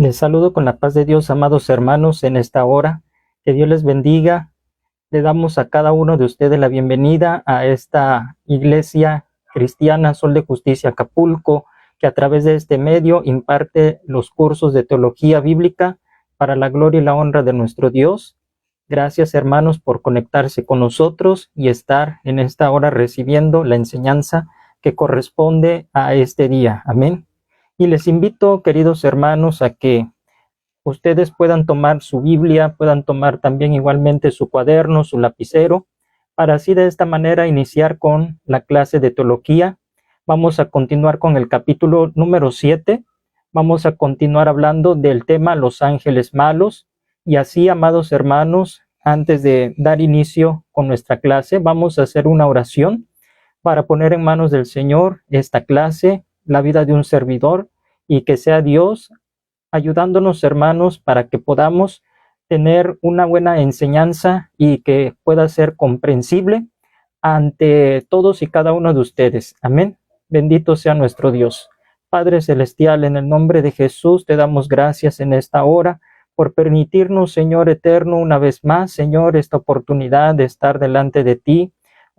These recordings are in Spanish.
Les saludo con la paz de Dios, amados hermanos, en esta hora. Que Dios les bendiga. Le damos a cada uno de ustedes la bienvenida a esta iglesia cristiana Sol de Justicia Acapulco, que a través de este medio imparte los cursos de teología bíblica para la gloria y la honra de nuestro Dios. Gracias, hermanos, por conectarse con nosotros y estar en esta hora recibiendo la enseñanza que corresponde a este día. Amén. Y les invito, queridos hermanos, a que ustedes puedan tomar su Biblia, puedan tomar también igualmente su cuaderno, su lapicero, para así de esta manera iniciar con la clase de teología. Vamos a continuar con el capítulo número 7. Vamos a continuar hablando del tema Los ángeles malos. Y así, amados hermanos, antes de dar inicio con nuestra clase, vamos a hacer una oración para poner en manos del Señor esta clase, la vida de un servidor, y que sea Dios ayudándonos, hermanos, para que podamos tener una buena enseñanza y que pueda ser comprensible ante todos y cada uno de ustedes. Amén. Bendito sea nuestro Dios. Padre Celestial, en el nombre de Jesús te damos gracias en esta hora por permitirnos, Señor eterno, una vez más, Señor, esta oportunidad de estar delante de ti.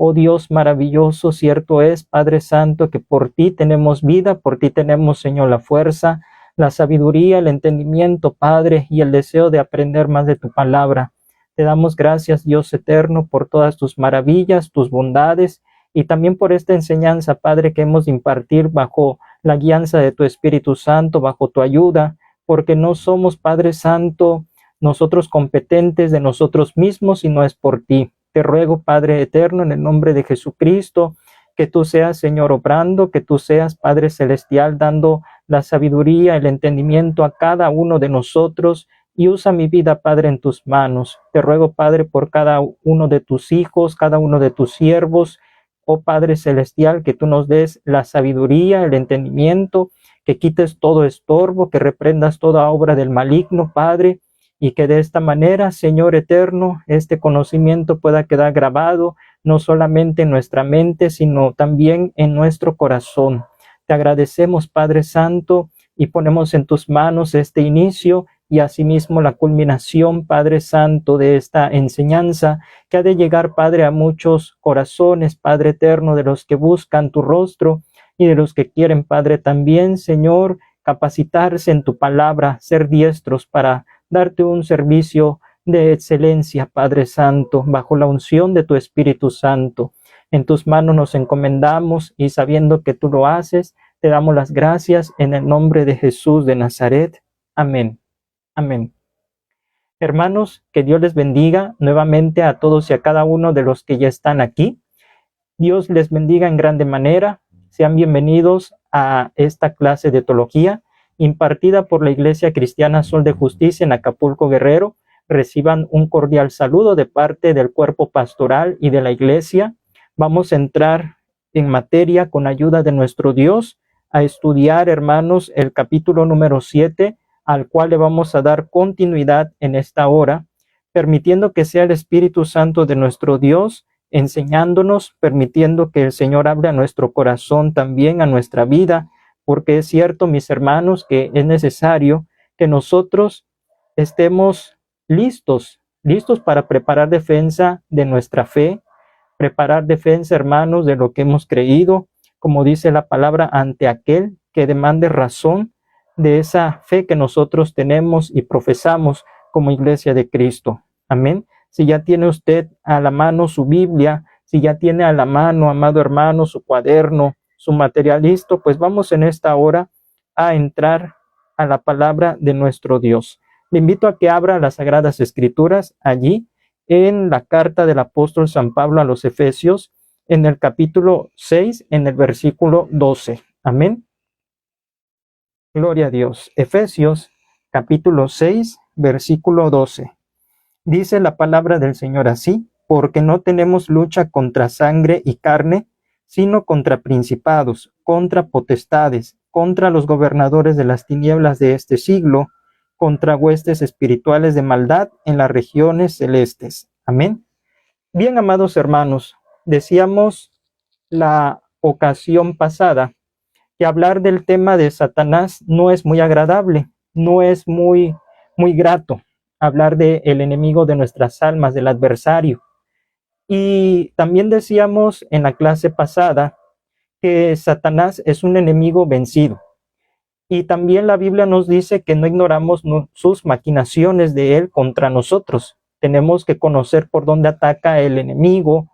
Oh Dios maravilloso, cierto es, Padre Santo, que por ti tenemos vida, por ti tenemos, Señor, la fuerza, la sabiduría, el entendimiento, Padre, y el deseo de aprender más de tu palabra. Te damos gracias, Dios eterno, por todas tus maravillas, tus bondades, y también por esta enseñanza, Padre, que hemos de impartir bajo la guianza de tu Espíritu Santo, bajo tu ayuda, porque no somos, Padre Santo, nosotros competentes de nosotros mismos, sino es por ti. Te ruego, Padre eterno, en el nombre de Jesucristo, que tú seas, Señor, obrando, que tú seas, Padre Celestial, dando la sabiduría, el entendimiento a cada uno de nosotros, y usa mi vida, Padre, en tus manos. Te ruego, Padre, por cada uno de tus hijos, cada uno de tus siervos, oh Padre Celestial, que tú nos des la sabiduría, el entendimiento, que quites todo estorbo, que reprendas toda obra del maligno, Padre, y que de esta manera, Señor eterno, este conocimiento pueda quedar grabado no solamente en nuestra mente, sino también en nuestro corazón. Te agradecemos, Padre Santo, y ponemos en tus manos este inicio y asimismo la culminación, Padre Santo, de esta enseñanza que ha de llegar, Padre, a muchos corazones, Padre eterno, de los que buscan tu rostro y de los que quieren, Padre, también, Señor, capacitarse en tu palabra, ser diestros para darte un servicio de excelencia, Padre Santo, bajo la unción de tu Espíritu Santo. En tus manos nos encomendamos y sabiendo que tú lo haces, te damos las gracias en el nombre de Jesús de Nazaret. Amén. Amén. Hermanos, que Dios les bendiga nuevamente a todos y a cada uno de los que ya están aquí. Dios les bendiga en grande manera. Sean bienvenidos a esta clase de teología impartida por la Iglesia Cristiana Sol de Justicia en Acapulco, Guerrero. Reciban un cordial saludo de parte del cuerpo pastoral y de la Iglesia. Vamos a entrar en materia con ayuda de nuestro Dios a estudiar, hermanos, el capítulo número 7, al cual le vamos a dar continuidad en esta hora, permitiendo que sea el Espíritu Santo de nuestro Dios enseñándonos, permitiendo que el Señor hable a nuestro corazón, también a nuestra vida, porque es cierto, mis hermanos, que es necesario que nosotros estemos listos para preparar defensa de nuestra fe, preparar defensa, hermanos, de lo que hemos creído, como dice la palabra, ante aquel que demande razón de esa fe que nosotros tenemos y profesamos como Iglesia de Cristo. Amén. Si ya tiene usted a la mano su Biblia, si ya tiene a la mano, amado hermano, su cuaderno, su material listo, pues vamos en esta hora a entrar a la palabra de nuestro Dios. Le invito a que abra las Sagradas Escrituras allí en la carta del apóstol San Pablo a los Efesios, en el capítulo 6, en el versículo 12. Amén. Gloria a Dios. Efesios, capítulo 6, versículo 12. Dice la palabra del Señor así: porque no tenemos lucha contra sangre y carne, sino contra principados, contra potestades, contra los gobernadores de las tinieblas de este siglo, contra huestes espirituales de maldad en las regiones celestes. Amén. Bien, amados hermanos, decíamos la ocasión pasada que hablar del tema de Satanás no es muy agradable, no es muy grato hablar del enemigo de nuestras almas, del adversario. Y también decíamos en la clase pasada que Satanás es un enemigo vencido. Y también la Biblia nos dice que no ignoramos sus maquinaciones de él contra nosotros. Tenemos que conocer por dónde ataca el enemigo,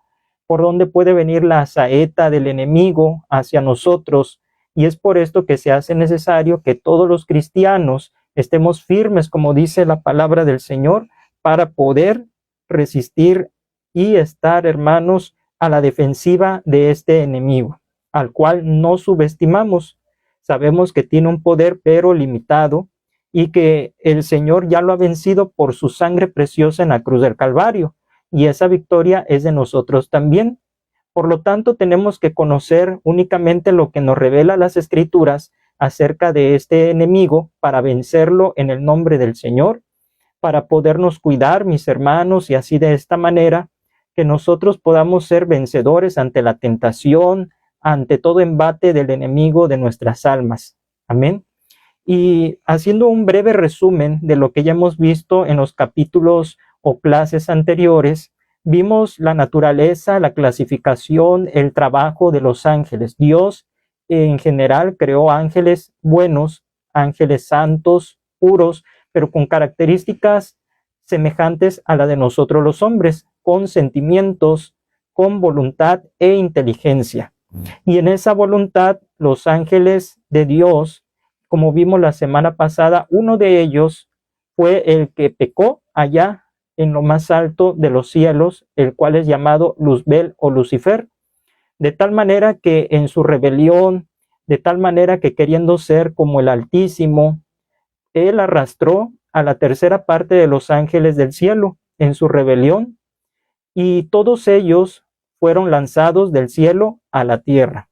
por dónde puede venir la saeta del enemigo hacia nosotros. Y es por esto que se hace necesario que todos los cristianos estemos firmes, como dice la palabra del Señor, para poder resistir y estar, hermanos, a la defensiva de este enemigo, al cual no subestimamos. Sabemos que tiene un poder, pero limitado, y que el Señor ya lo ha vencido por su sangre preciosa en la cruz del Calvario, y esa victoria es de nosotros también. Por lo tanto, tenemos que conocer únicamente lo que nos revela las Escrituras acerca de este enemigo para vencerlo en el nombre del Señor, para podernos cuidar, mis hermanos, y así de esta manera que nosotros podamos ser vencedores ante la tentación, ante todo embate del enemigo de nuestras almas. Amén. Y haciendo un breve resumen de lo que ya hemos visto en los capítulos o clases anteriores, vimos la naturaleza, la clasificación, el trabajo de los ángeles. Dios en general creó ángeles buenos, ángeles santos, puros, pero con características semejantes a la de nosotros los hombres, con sentimientos, con voluntad e inteligencia. Y en esa voluntad, los ángeles de Dios, como vimos la semana pasada, uno de ellos fue el que pecó allá en lo más alto de los cielos, el cual es llamado Luzbel o Lucifer, de tal manera que en su rebelión, de tal manera que queriendo ser como el Altísimo, él arrastró a la tercera parte de los ángeles del cielo en su rebelión, y todos ellos fueron lanzados del cielo a la tierra.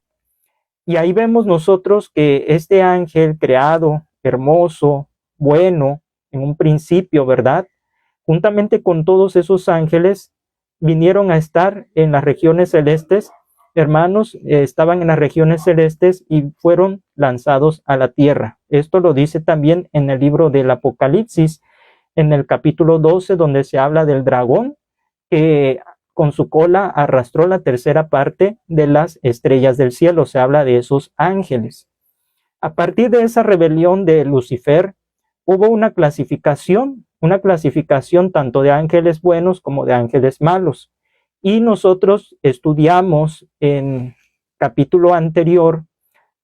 Y ahí vemos nosotros que este ángel creado, hermoso, bueno, en un principio, ¿verdad? Juntamente con todos esos ángeles, vinieron a estar en las regiones celestes. Hermanos, estaban en las regiones celestes y fueron lanzados a la tierra. Esto lo dice también en el libro del Apocalipsis, en el capítulo 12, donde se habla del dragón, que con su cola arrastró la tercera parte de las estrellas del cielo. Se habla de esos ángeles. A partir de esa rebelión de Lucifer, hubo una clasificación tanto de ángeles buenos como de ángeles malos. Y nosotros estudiamos en capítulo anterior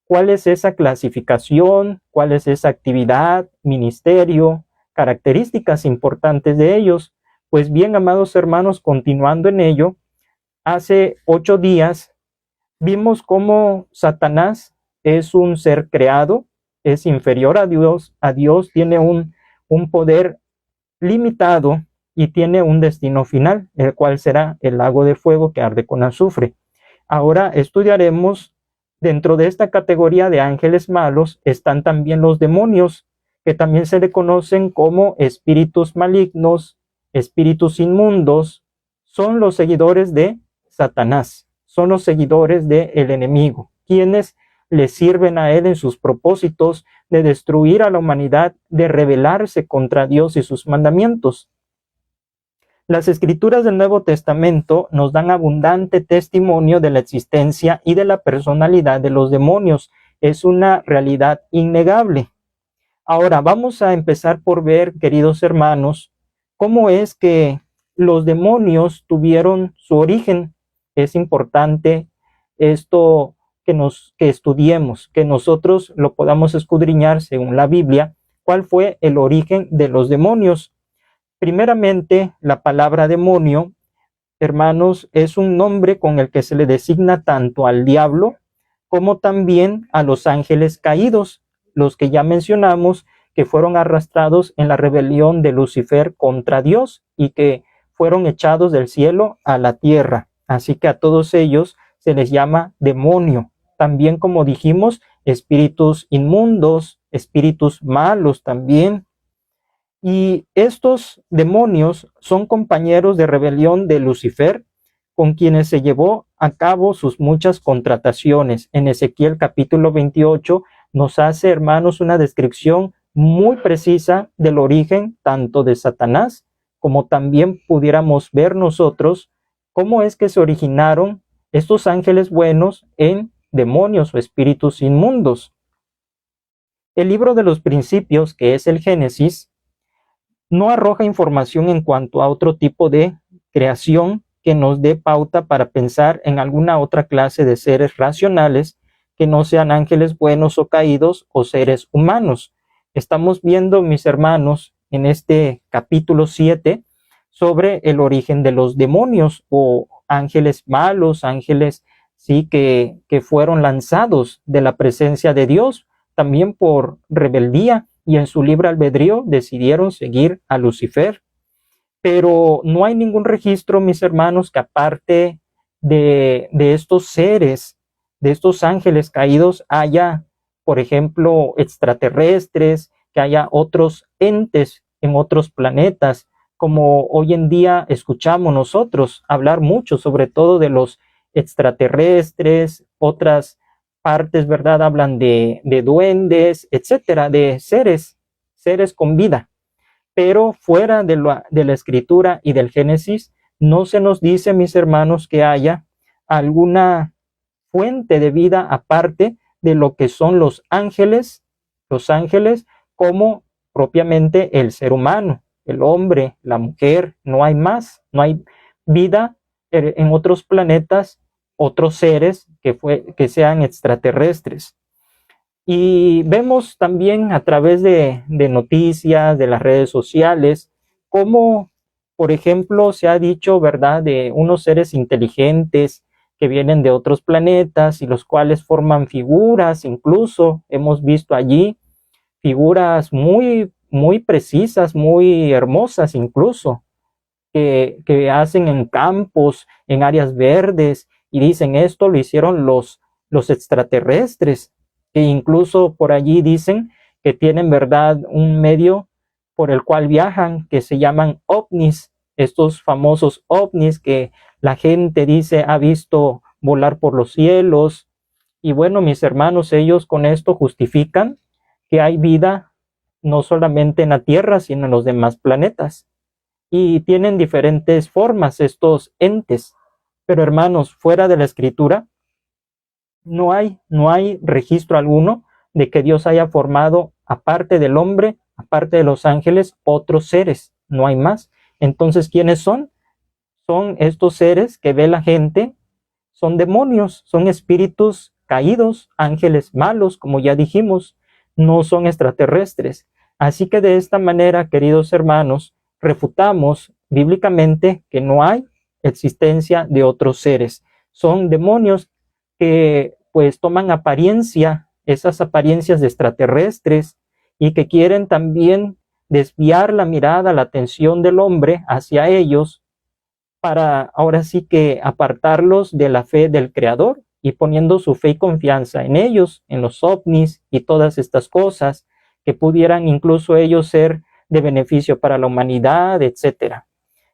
cuál es esa clasificación, cuál es esa actividad, ministerio, características importantes de ellos. Pues bien, amados hermanos, continuando en ello, hace 8 días vimos cómo Satanás es un ser creado, es inferior a Dios, tiene un poder limitado y tiene un destino final, el cual será el lago de fuego que arde con azufre. Ahora estudiaremos, dentro de esta categoría de ángeles malos, están también los demonios, que también se le conocen como espíritus malignos, espíritus inmundos. Son los seguidores de Satanás, son los seguidores del enemigo, quienes le sirven a él en sus propósitos de destruir a la humanidad, de rebelarse contra Dios y sus mandamientos. Las escrituras del Nuevo Testamento nos dan abundante testimonio de la existencia y de la personalidad de los demonios. Es una realidad innegable. Ahora vamos a empezar por ver, queridos hermanos, cómo es que los demonios tuvieron su origen. Es importante esto que estudiemos, que nosotros lo podamos escudriñar según la Biblia, cuál fue el origen de los demonios. Primeramente, la palabra demonio, hermanos, es un nombre con el que se le designa tanto al diablo como también a los ángeles caídos, los que ya mencionamos que fueron arrastrados en la rebelión de Lucifer contra Dios y que fueron echados del cielo a la tierra. Así que a todos ellos se les llama demonio. También, como dijimos, espíritus inmundos, espíritus malos también. Y estos demonios son compañeros de rebelión de Lucifer, con quienes se llevó a cabo sus muchas contrataciones. En Ezequiel capítulo 28 nos hace, hermanos, una descripción muy precisa del origen tanto de Satanás como también pudiéramos ver nosotros cómo es que se originaron estos ángeles buenos en demonios o espíritus inmundos. El libro de los principios, que es el Génesis, no arroja información en cuanto a otro tipo de creación que nos dé pauta para pensar en alguna otra clase de seres racionales que no sean ángeles buenos o caídos o seres humanos. Estamos viendo, mis hermanos, en este capítulo 7 sobre el origen de los demonios o ángeles malos, ángeles sí que fueron lanzados de la presencia de Dios, también por rebeldía, y en su libre albedrío decidieron seguir a Lucifer. Pero no hay ningún registro, mis hermanos, que aparte de estos seres, de estos ángeles caídos, haya, por ejemplo, extraterrestres, que haya otros entes en otros planetas, como hoy en día escuchamos nosotros hablar mucho, sobre todo de los extraterrestres, otras partes, ¿verdad? Hablan de duendes, etcétera, de seres con vida. Pero fuera de la escritura y del Génesis, no se nos dice, mis hermanos, que haya alguna fuente de vida aparte de lo que son los ángeles como propiamente el ser humano, el hombre, la mujer, no hay más, no hay vida en otros planetas, otros seres que sean extraterrestres. Y vemos también a través de noticias, de las redes sociales, cómo, por ejemplo, se ha dicho, ¿verdad?, de unos seres inteligentes que vienen de otros planetas y los cuales forman figuras, incluso hemos visto allí figuras muy, muy precisas, muy hermosas incluso, que hacen en campos, en áreas verdes, y dicen esto lo hicieron los extraterrestres, que incluso por allí dicen que tienen, verdad, un medio por el cual viajan, que se llaman ovnis, estos famosos ovnis que la gente dice ha visto volar por los cielos. Y bueno, mis hermanos, ellos con esto justifican que hay vida no solamente en la Tierra, sino en los demás planetas. Y tienen diferentes formas estos entes. Pero hermanos, fuera de la escritura, no hay registro alguno de que Dios haya formado, aparte del hombre, aparte de los ángeles, otros seres. No hay más. Entonces, ¿quiénes son? Son estos seres que ve la gente, son demonios, son espíritus caídos, ángeles malos, como ya dijimos, no son extraterrestres. Así que de esta manera, queridos hermanos, refutamos bíblicamente que no hay existencia de otros seres. Son demonios que pues toman apariencia, esas apariencias de extraterrestres, y que quieren también desviar la mirada, la atención del hombre hacia ellos, para ahora sí que apartarlos de la fe del Creador y poniendo su fe y confianza en ellos, en los ovnis y todas estas cosas que pudieran incluso ellos ser de beneficio para la humanidad, etcétera.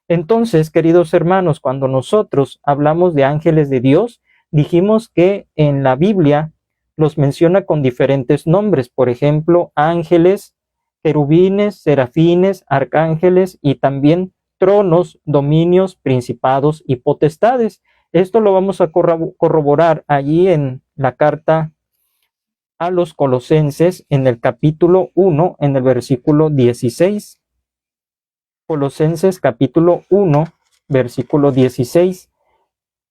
Entonces, queridos hermanos, cuando nosotros hablamos de ángeles de Dios, dijimos que en la Biblia los menciona con diferentes nombres, por ejemplo, ángeles, querubines, serafines, arcángeles y también tronos, dominios, principados y potestades. Esto lo vamos a corroborar allí en la carta a los Colosenses, en el capítulo 1, en el versículo 16. Colosenses capítulo 1, versículo 16.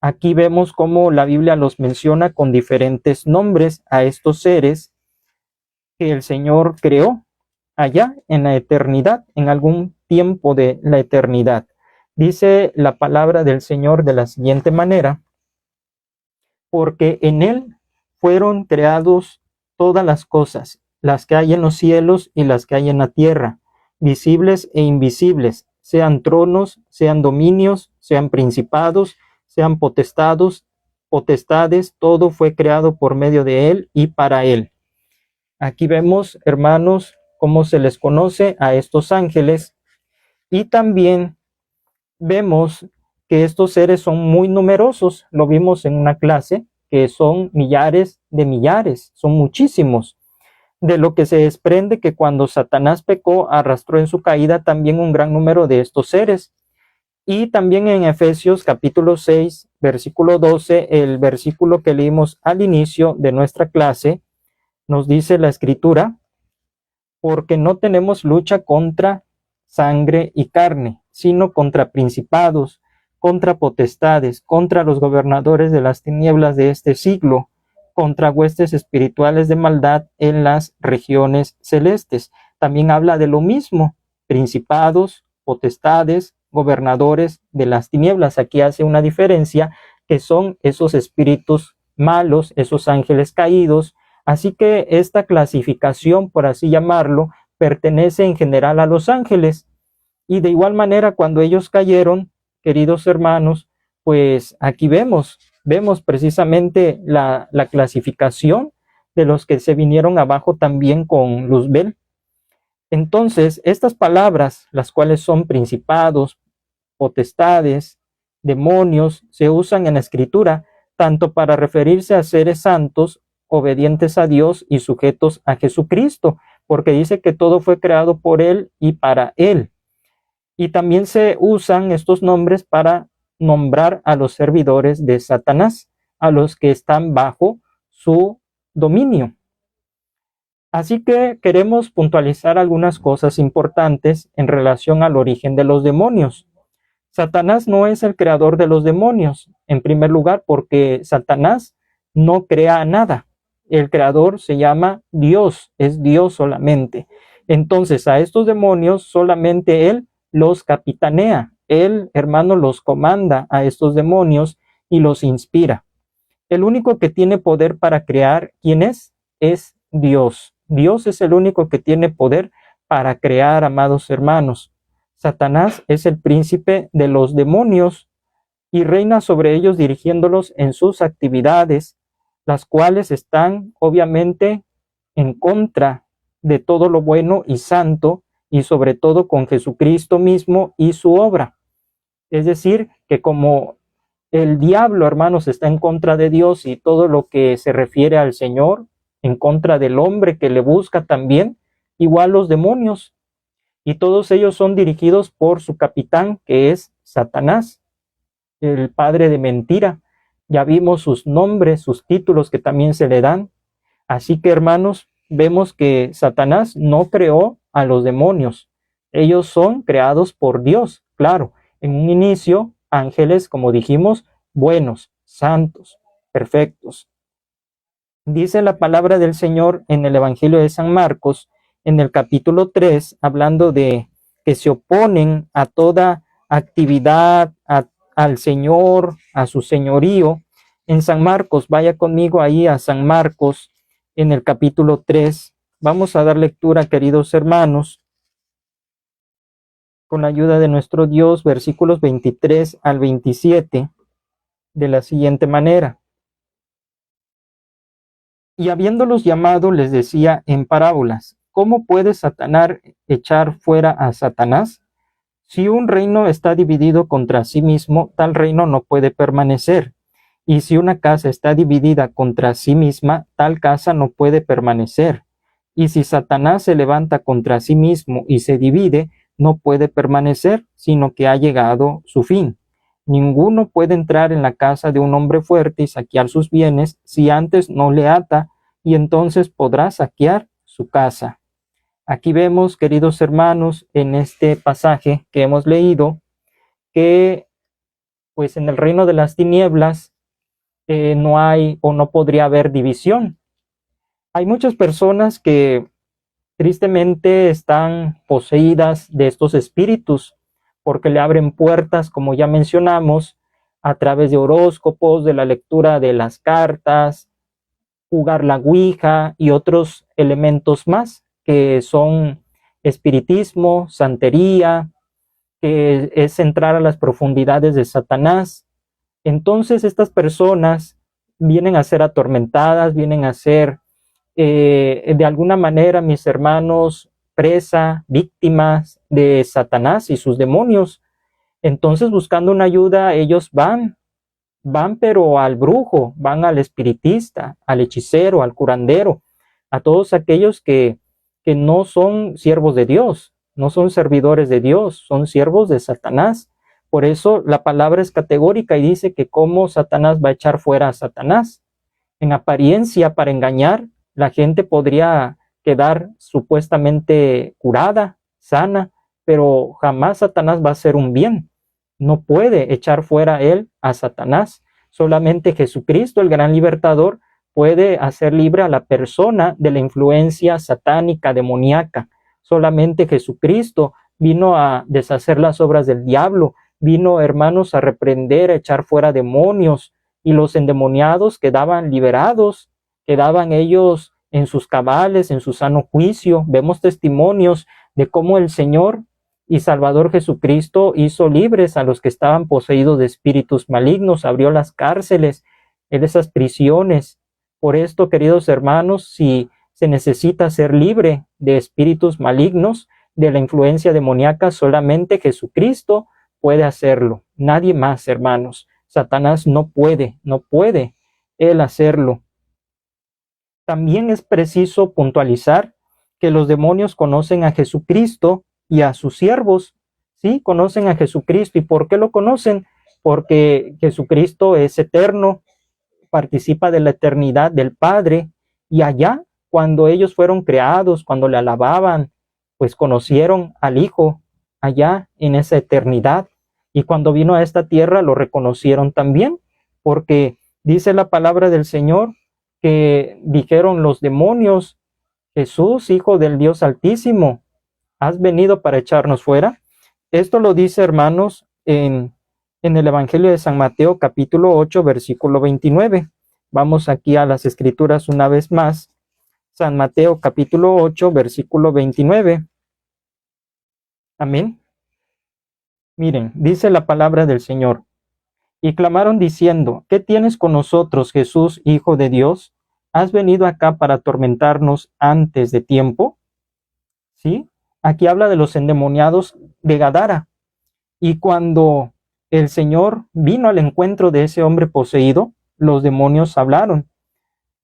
Aquí vemos cómo la Biblia los menciona con diferentes nombres a estos seres que el Señor creó allá en la eternidad, en algún tiempo de la eternidad. Dice la palabra del Señor de la siguiente manera: porque en Él fueron creados todas las cosas, las que hay en los cielos y las que hay en la tierra, visibles e invisibles, sean tronos, sean dominios, sean principados, sean potestades, todo fue creado por medio de Él y para Él. Aquí vemos, hermanos, cómo se les conoce a estos ángeles, y también vemos que estos seres son muy numerosos. Lo vimos en una clase, que son millares de millares, son muchísimos. de lo que se desprende que cuando Satanás pecó, arrastró en su caída también un gran número de estos seres. Y también en Efesios capítulo 6, versículo 12, el versículo que leímos al inicio de nuestra clase, nos dice la Escritura: porque no tenemos lucha contra sangre y carne, sino contra principados, contra potestades, contra los gobernadores de las tinieblas de este siglo, contra huestes espirituales de maldad en las regiones celestes. También habla de lo mismo: principados, potestades, gobernadores de las tinieblas. Aquí hace una diferencia, que son esos espíritus malos, esos ángeles caídos. Así que esta clasificación, por así llamarlo, pertenece en general a los ángeles. Y de igual manera, cuando ellos cayeron, queridos hermanos, pues aquí vemos precisamente la clasificación de los que se vinieron abajo también con Luzbel. Entonces, estas palabras, las cuales son principados, potestades, demonios, se usan en la Escritura tanto para referirse a seres santos, obedientes a Dios y sujetos a Jesucristo, porque dice que todo fue creado por Él y para Él. Y también se usan estos nombres para nombrar a los servidores de Satanás, a los que están bajo su dominio. Así que queremos puntualizar algunas cosas importantes en relación al origen de los demonios. Satanás no es el creador de los demonios, en primer lugar, porque Satanás no crea nada. El creador se llama Dios, es Dios solamente. Entonces, a estos demonios solamente Él los capitanea. Él, hermano, los comanda a estos demonios y los inspira. El único que tiene poder para crear, ¿quién es? Es Dios. Dios es el único que tiene poder para crear, amados hermanos. Satanás es el príncipe de los demonios y reina sobre ellos dirigiéndolos en sus actividades, las cuales están obviamente en contra de todo lo bueno y santo, y sobre todo con Jesucristo mismo y su obra. Es decir, que como el diablo, hermanos, está en contra de Dios y todo lo que se refiere al Señor, en contra del hombre que le busca también, igual los demonios. Y todos ellos son dirigidos por su capitán, que es Satanás, el padre de mentira. Ya vimos sus nombres, sus títulos que también se le dan. Así que, hermanos, vemos que Satanás no creó a los demonios. Ellos son creados por Dios, claro. En un inicio, ángeles, como dijimos, buenos, santos, perfectos. Dice la palabra del Señor en el Evangelio de San Marcos, en el capítulo 3, hablando de que se oponen a toda actividad, al Señor, a su señorío. En San Marcos, vaya conmigo ahí a San Marcos, en el capítulo 3. Vamos a dar lectura, queridos hermanos, con la ayuda de nuestro Dios, versículos 23 al 27, de la siguiente manera. Y habiéndolos llamado, les decía en parábolas: ¿cómo puede Satanás echar fuera a Satanás? Si un reino está dividido contra sí mismo, tal reino no puede permanecer. Y si una casa está dividida contra sí misma, tal casa no puede permanecer. Y si Satanás se levanta contra sí mismo y se divide, no puede permanecer, sino que ha llegado su fin. Ninguno puede entrar en la casa de un hombre fuerte y saquear sus bienes si antes no le ata, y entonces podrá saquear su casa. Aquí vemos, queridos hermanos, en este pasaje que hemos leído, que pues en el reino de las tinieblas no hay o no podría haber división. Hay muchas personas que tristemente están poseídas de estos espíritus porque le abren puertas, como ya mencionamos, a través de horóscopos, de la lectura de las cartas, jugar la ouija y otros elementos más que son espiritismo, santería, que es entrar a las profundidades de Satanás. Entonces estas personas vienen a ser atormentadas, vienen a ser de alguna manera, mis hermanos, presa, víctimas de Satanás y sus demonios. Entonces, buscando una ayuda, ellos van pero al brujo, van al espiritista, al hechicero, al curandero. a todos aquellos que no son siervos de Dios, no son servidores de Dios, son siervos de Satanás. Por eso la palabra es categórica y dice que cómo Satanás va a echar fuera a Satanás. En apariencia, para engañar, la gente podría quedar supuestamente curada, sana, pero jamás Satanás va a hacer un bien. No puede echar fuera él a Satanás. Solamente Jesucristo, el gran libertador, puede hacer libre a la persona de la influencia satánica, demoníaca. Solamente Jesucristo vino a deshacer las obras del diablo, vino, hermanos, a reprender, a echar fuera demonios, y los endemoniados quedaban liberados, quedaban ellos en sus cabales, en su sano juicio. Vemos testimonios de cómo el Señor y Salvador Jesucristo hizo libres a los que estaban poseídos de espíritus malignos, abrió las cárceles en esas prisiones. Por esto, queridos hermanos, si se necesita ser libre de espíritus malignos, de la influencia demoníaca, solamente Jesucristo puede hacerlo. Nadie más, hermanos. Satanás no puede él hacerlo. También es preciso puntualizar que los demonios conocen a Jesucristo y a sus siervos. Sí, conocen a Jesucristo. ¿Y por qué lo conocen? Porque Jesucristo es eterno, participa de la eternidad del Padre, y allá, cuando ellos fueron creados, cuando le alababan, pues conocieron al Hijo allá en esa eternidad. Y cuando vino a esta tierra lo reconocieron también, porque dice la palabra del Señor que dijeron los demonios: Jesús, Hijo del Dios Altísimo, ¿has venido para echarnos fuera? Esto lo dice, hermanos, en el Evangelio de San Mateo, capítulo 8, versículo 29. Vamos aquí a las Escrituras una vez más. San Mateo, capítulo 8, versículo 29. Amén. Miren, dice la palabra del Señor: y clamaron diciendo: ¿qué tienes con nosotros, Jesús, Hijo de Dios? ¿Has venido acá para atormentarnos antes de tiempo? ¿Sí? Aquí habla de los endemoniados de Gadara. Y cuando el Señor vino al encuentro de ese hombre poseído, los demonios hablaron,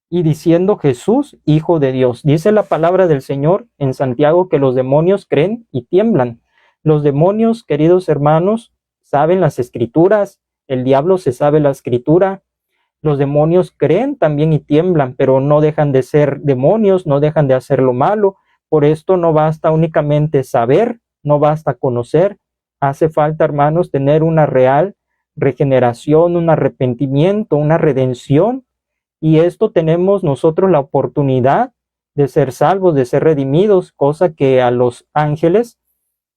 y diciendo: Jesús, Hijo de Dios. Dice la palabra del Señor en Santiago que los demonios creen y tiemblan. Los demonios, queridos hermanos, saben las Escrituras. El diablo se sabe la Escritura. Los demonios creen también y tiemblan, pero no dejan de ser demonios, no dejan de hacer lo malo. Por esto no basta únicamente saber, no basta conocer. Hace falta, hermanos, tener una real regeneración, un arrepentimiento, una redención. Y esto tenemos nosotros la oportunidad de ser salvos, de ser redimidos, cosa que a los ángeles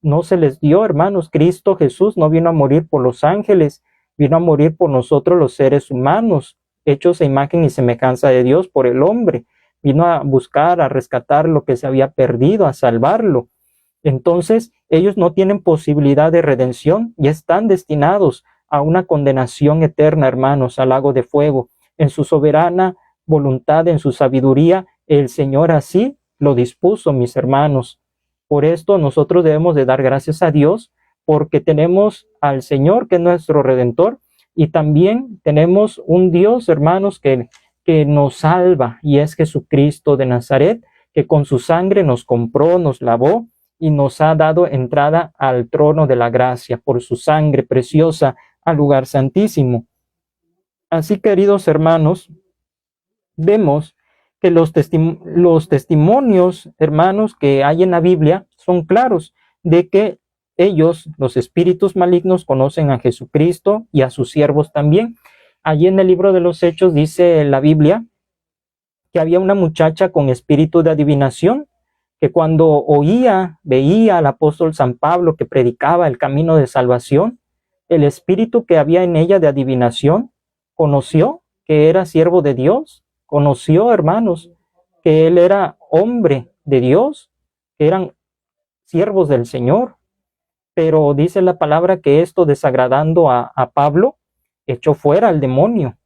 no se les dio, hermanos. Cristo Jesús no vino a morir por los ángeles, vino a morir por nosotros los seres humanos, hechos a imagen y semejanza de Dios por el hombre. Vino a buscar, a rescatar lo que se había perdido, a salvarlo. Entonces, ellos no tienen posibilidad de redención y están destinados a una condenación eterna, hermanos, al lago de fuego. En su soberana voluntad, en su sabiduría, el Señor así lo dispuso, mis hermanos. Por esto nosotros debemos de dar gracias a Dios, porque tenemos al Señor, que es nuestro Redentor, y también tenemos un Dios, hermanos, que nos salva, y es Jesucristo de Nazaret, que con su sangre nos compró, nos lavó y nos ha dado entrada al trono de la gracia por su sangre preciosa, al lugar santísimo. Así, queridos hermanos, vemos que los testimonios, hermanos, que hay en la Biblia son claros de que ellos, los espíritus malignos, conocen a Jesucristo y a sus siervos también. Allí en el libro de los Hechos dice la Biblia que había una muchacha con espíritu de adivinación, que cuando veía al apóstol San Pablo que predicaba el camino de salvación, el espíritu que había en ella de adivinación conoció que era siervo de Dios, conoció, hermanos, que él era hombre de Dios, que eran siervos del Señor. Pero dice la palabra que esto, desagradando a Pablo, echó fuera al demonio.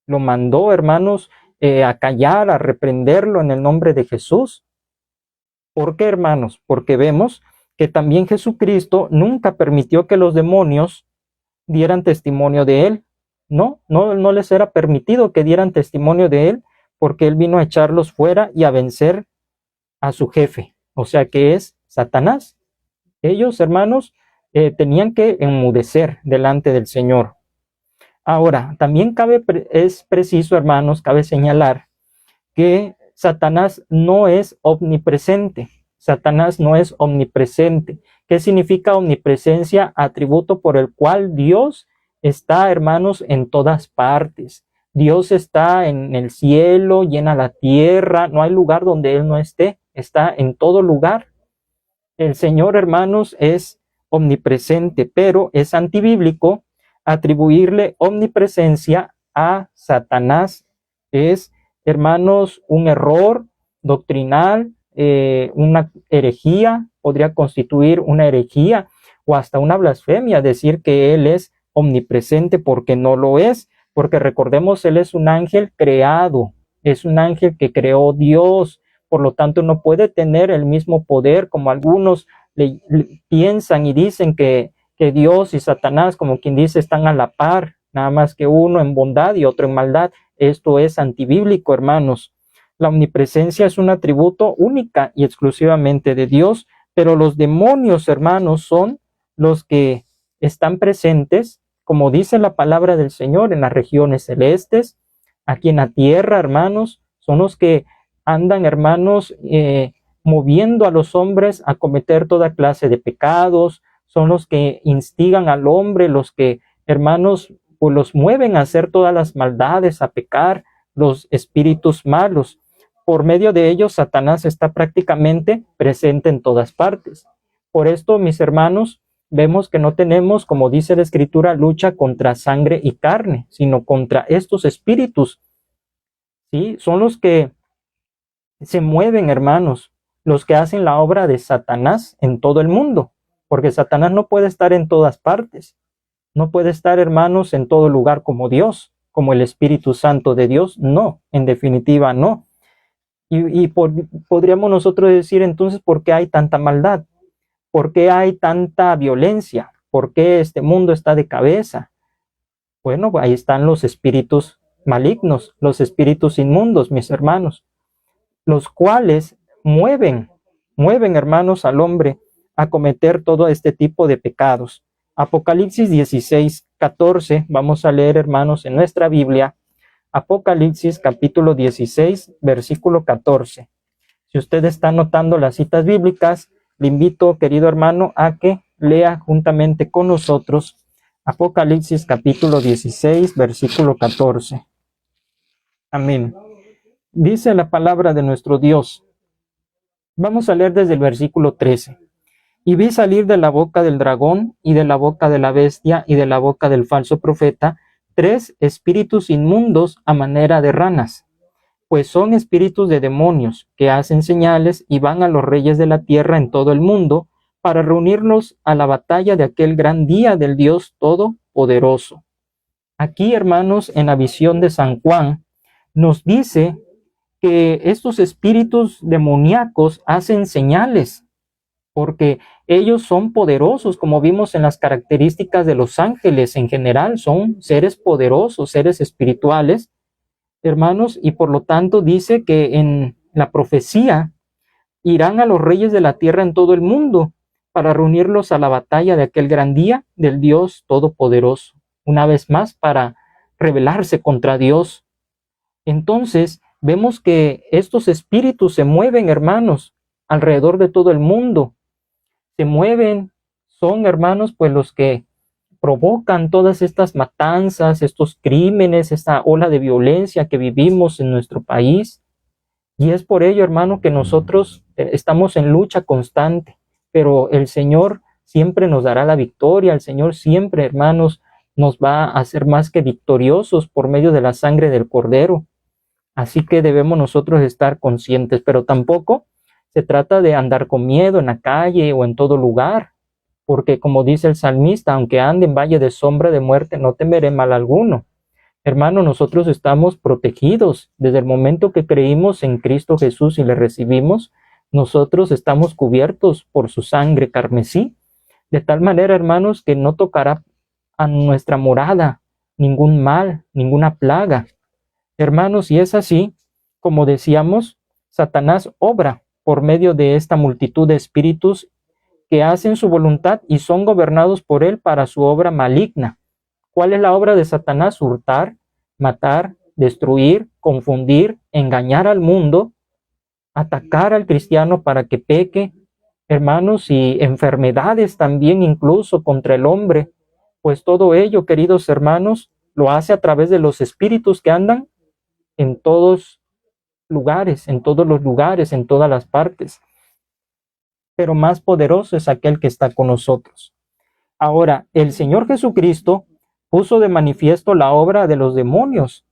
Lo mandó, hermanos, a callar, a reprenderlo en el nombre de Jesús. ¿Por qué, hermanos? Porque vemos que también Jesucristo nunca permitió que los demonios dieran testimonio de él. No les era permitido que dieran testimonio de él, porque él vino a echarlos fuera y a vencer a su jefe, o sea que es Satanás. Ellos, hermanos, tenían que enmudecer delante del Señor. Ahora, también es preciso, hermanos, cabe señalar que Satanás no es omnipresente. Satanás no es omnipresente. ¿Qué significa omnipresencia? Atributo por el cual Dios está, hermanos, en todas partes. Dios está en el cielo, llena la tierra, no hay lugar donde Él no esté, está en todo lugar. El Señor, hermanos, es omnipresente, pero es antibíblico atribuirle omnipresencia a Satanás. Es, hermanos, un error doctrinal, una herejía, podría constituir una herejía o hasta una blasfemia decir que Él es omnipresente, porque no lo es, porque recordemos, Él es un ángel creado, es un ángel que creó Dios, por lo tanto no puede tener el mismo poder como algunos le piensan y dicen que Dios y Satanás, como quien dice, están a la par, nada más que uno en bondad y otro en maldad. Esto es antibíblico, hermanos. La omnipresencia es un atributo única y exclusivamente de Dios, pero los demonios, hermanos, son los que están presentes, como dice la palabra del Señor, en las regiones celestes, aquí en la tierra, hermanos, son los que andan, hermanos, moviendo a los hombres a cometer toda clase de pecados, son los que instigan al hombre, los que, hermanos, pues los mueven a hacer todas las maldades, a pecar, los espíritus malos. Por medio de ellos, Satanás está prácticamente presente en todas partes. Por esto, mis hermanos, vemos que no tenemos, como dice la Escritura, lucha contra sangre y carne, sino contra estos espíritus. ¿Sí? Son los que se mueven, hermanos, los que hacen la obra de Satanás en todo el mundo, porque Satanás no puede estar en todas partes, no puede estar, hermanos, en todo lugar como Dios, como el Espíritu Santo de Dios, no, en definitiva no. Podríamos nosotros decir entonces, ¿por qué hay tanta maldad? ¿Por qué hay tanta violencia? ¿Por qué este mundo está de cabeza? Bueno, ahí están los espíritus malignos, los espíritus inmundos, mis hermanos, los cuales mueven, hermanos, al hombre a cometer todo este tipo de pecados. Apocalipsis 16:14, vamos a leer, hermanos, en nuestra Biblia, Apocalipsis capítulo 16, versículo 14. Si usted está anotando las citas bíblicas, le invito, querido hermano, a que lea juntamente con nosotros Apocalipsis capítulo 16, versículo 14. Amén. Dice la palabra de nuestro Dios. Vamos a leer desde el versículo 13. Y vi salir de la boca del dragón y de la boca de la bestia y de la boca del falso profeta 3 espíritus inmundos a manera de ranas, pues son espíritus de demonios que hacen señales y van a los reyes de la tierra en todo el mundo para reunirlos a la batalla de aquel gran día del Dios Todopoderoso. Aquí, hermanos, en la visión de San Juan, nos dice que estos espíritus demoníacos hacen señales, porque ellos son poderosos, como vimos en las características de los ángeles en general, son seres poderosos, seres espirituales, hermanos, y por lo tanto dice que en la profecía irán a los reyes de la tierra en todo el mundo para reunirlos a la batalla de aquel gran día del Dios Todopoderoso, una vez más para rebelarse contra Dios. Entonces, vemos que estos espíritus se mueven, hermanos, alrededor de todo el mundo. Se mueven, son, hermanos, pues los que provocan todas estas matanzas, estos crímenes, esta ola de violencia que vivimos en nuestro país. Y es por ello, hermano, que nosotros estamos en lucha constante, pero el Señor siempre nos dará la victoria. El Señor siempre, hermanos, nos va a hacer más que victoriosos por medio de la sangre del Cordero. Así que debemos nosotros estar conscientes, pero tampoco se trata de andar con miedo en la calle o en todo lugar, porque como dice el salmista, aunque ande en valle de sombra de muerte, no temeré mal alguno. Hermano, nosotros estamos protegidos desde el momento que creímos en Cristo Jesús y le recibimos. Nosotros estamos cubiertos por su sangre carmesí, de tal manera, hermanos, que no tocará a nuestra morada ningún mal, ninguna plaga. Hermanos, si es así, Como decíamos, Satanás obra por medio de esta multitud de espíritus que hacen su voluntad y son gobernados por él para su obra maligna. ¿Cuál es la obra de Satanás? Hurtar, matar, destruir, confundir, engañar al mundo, atacar al cristiano para que peque, hermanos, y enfermedades también incluso contra el hombre. Pues todo ello, queridos hermanos, lo hace a través de los espíritus que andan en todos lugares, en todos los lugares, en todas las partes. Pero más poderoso es aquel que está con nosotros. Ahora, el Señor Jesucristo puso de manifiesto la obra de los demonios,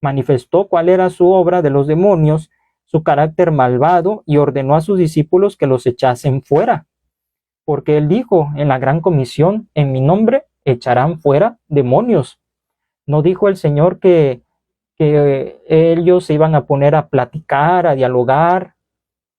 manifestó cuál era su obra de los demonios, su carácter malvado, y ordenó a sus discípulos que los echasen fuera, porque él dijo en la gran comisión, en mi nombre echarán fuera demonios. No dijo el Señor que ellos se iban a poner a platicar, a dialogar.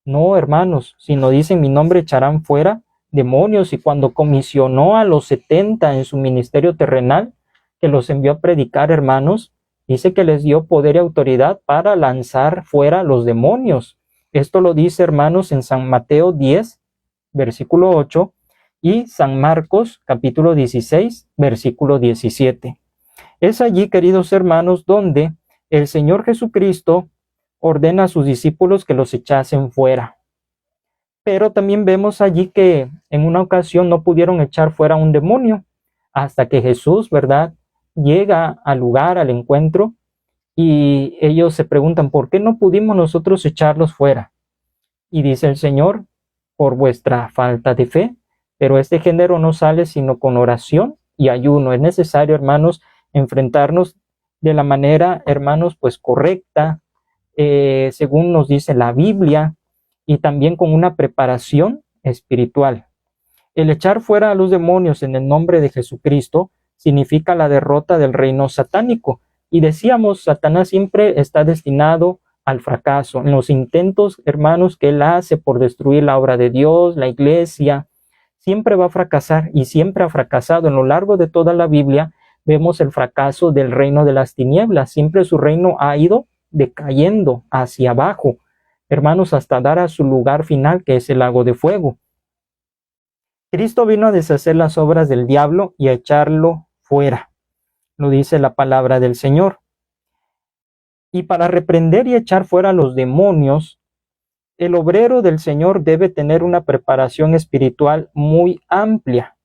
No, hermanos, sino dice en mi nombre echarán fuera demonios. Y cuando comisionó a los 70 en su ministerio terrenal, que los envió a predicar, hermanos, dice que les dio poder y autoridad para lanzar fuera los demonios. Esto lo dice, hermanos, en San Mateo 10, versículo 8, y San Marcos, capítulo 16, versículo 17. Es allí, queridos hermanos, donde el Señor Jesucristo ordena a sus discípulos que los echasen fuera. Pero también vemos allí que en una ocasión no pudieron echar fuera un demonio hasta que Jesús, ¿verdad?, llega al lugar, al encuentro, y ellos se preguntan, ¿por qué no pudimos nosotros echarlos fuera? Y dice el Señor, por vuestra falta de fe, pero este género no sale sino con oración y ayuno. Es necesario, hermanos, enfrentarnos de la manera, hermanos, pues correcta, según nos dice la Biblia, y también con una preparación espiritual. El echar fuera a los demonios en el nombre de Jesucristo significa la derrota del reino satánico. Y decíamos, Satanás siempre está destinado al fracaso. En los intentos, hermanos, que él hace por destruir la obra de Dios, la iglesia, siempre va a fracasar y siempre ha fracasado. En lo largo de toda la Biblia vemos el fracaso del reino de las tinieblas. Siempre su reino ha ido decayendo hacia abajo, hermanos, hasta dar a su lugar final, que es el lago de fuego. Cristo vino a deshacer las obras del diablo y a echarlo fuera, lo dice la palabra del Señor. Y para reprender y echar fuera a los demonios, el obrero del Señor debe tener una preparación espiritual muy amplia.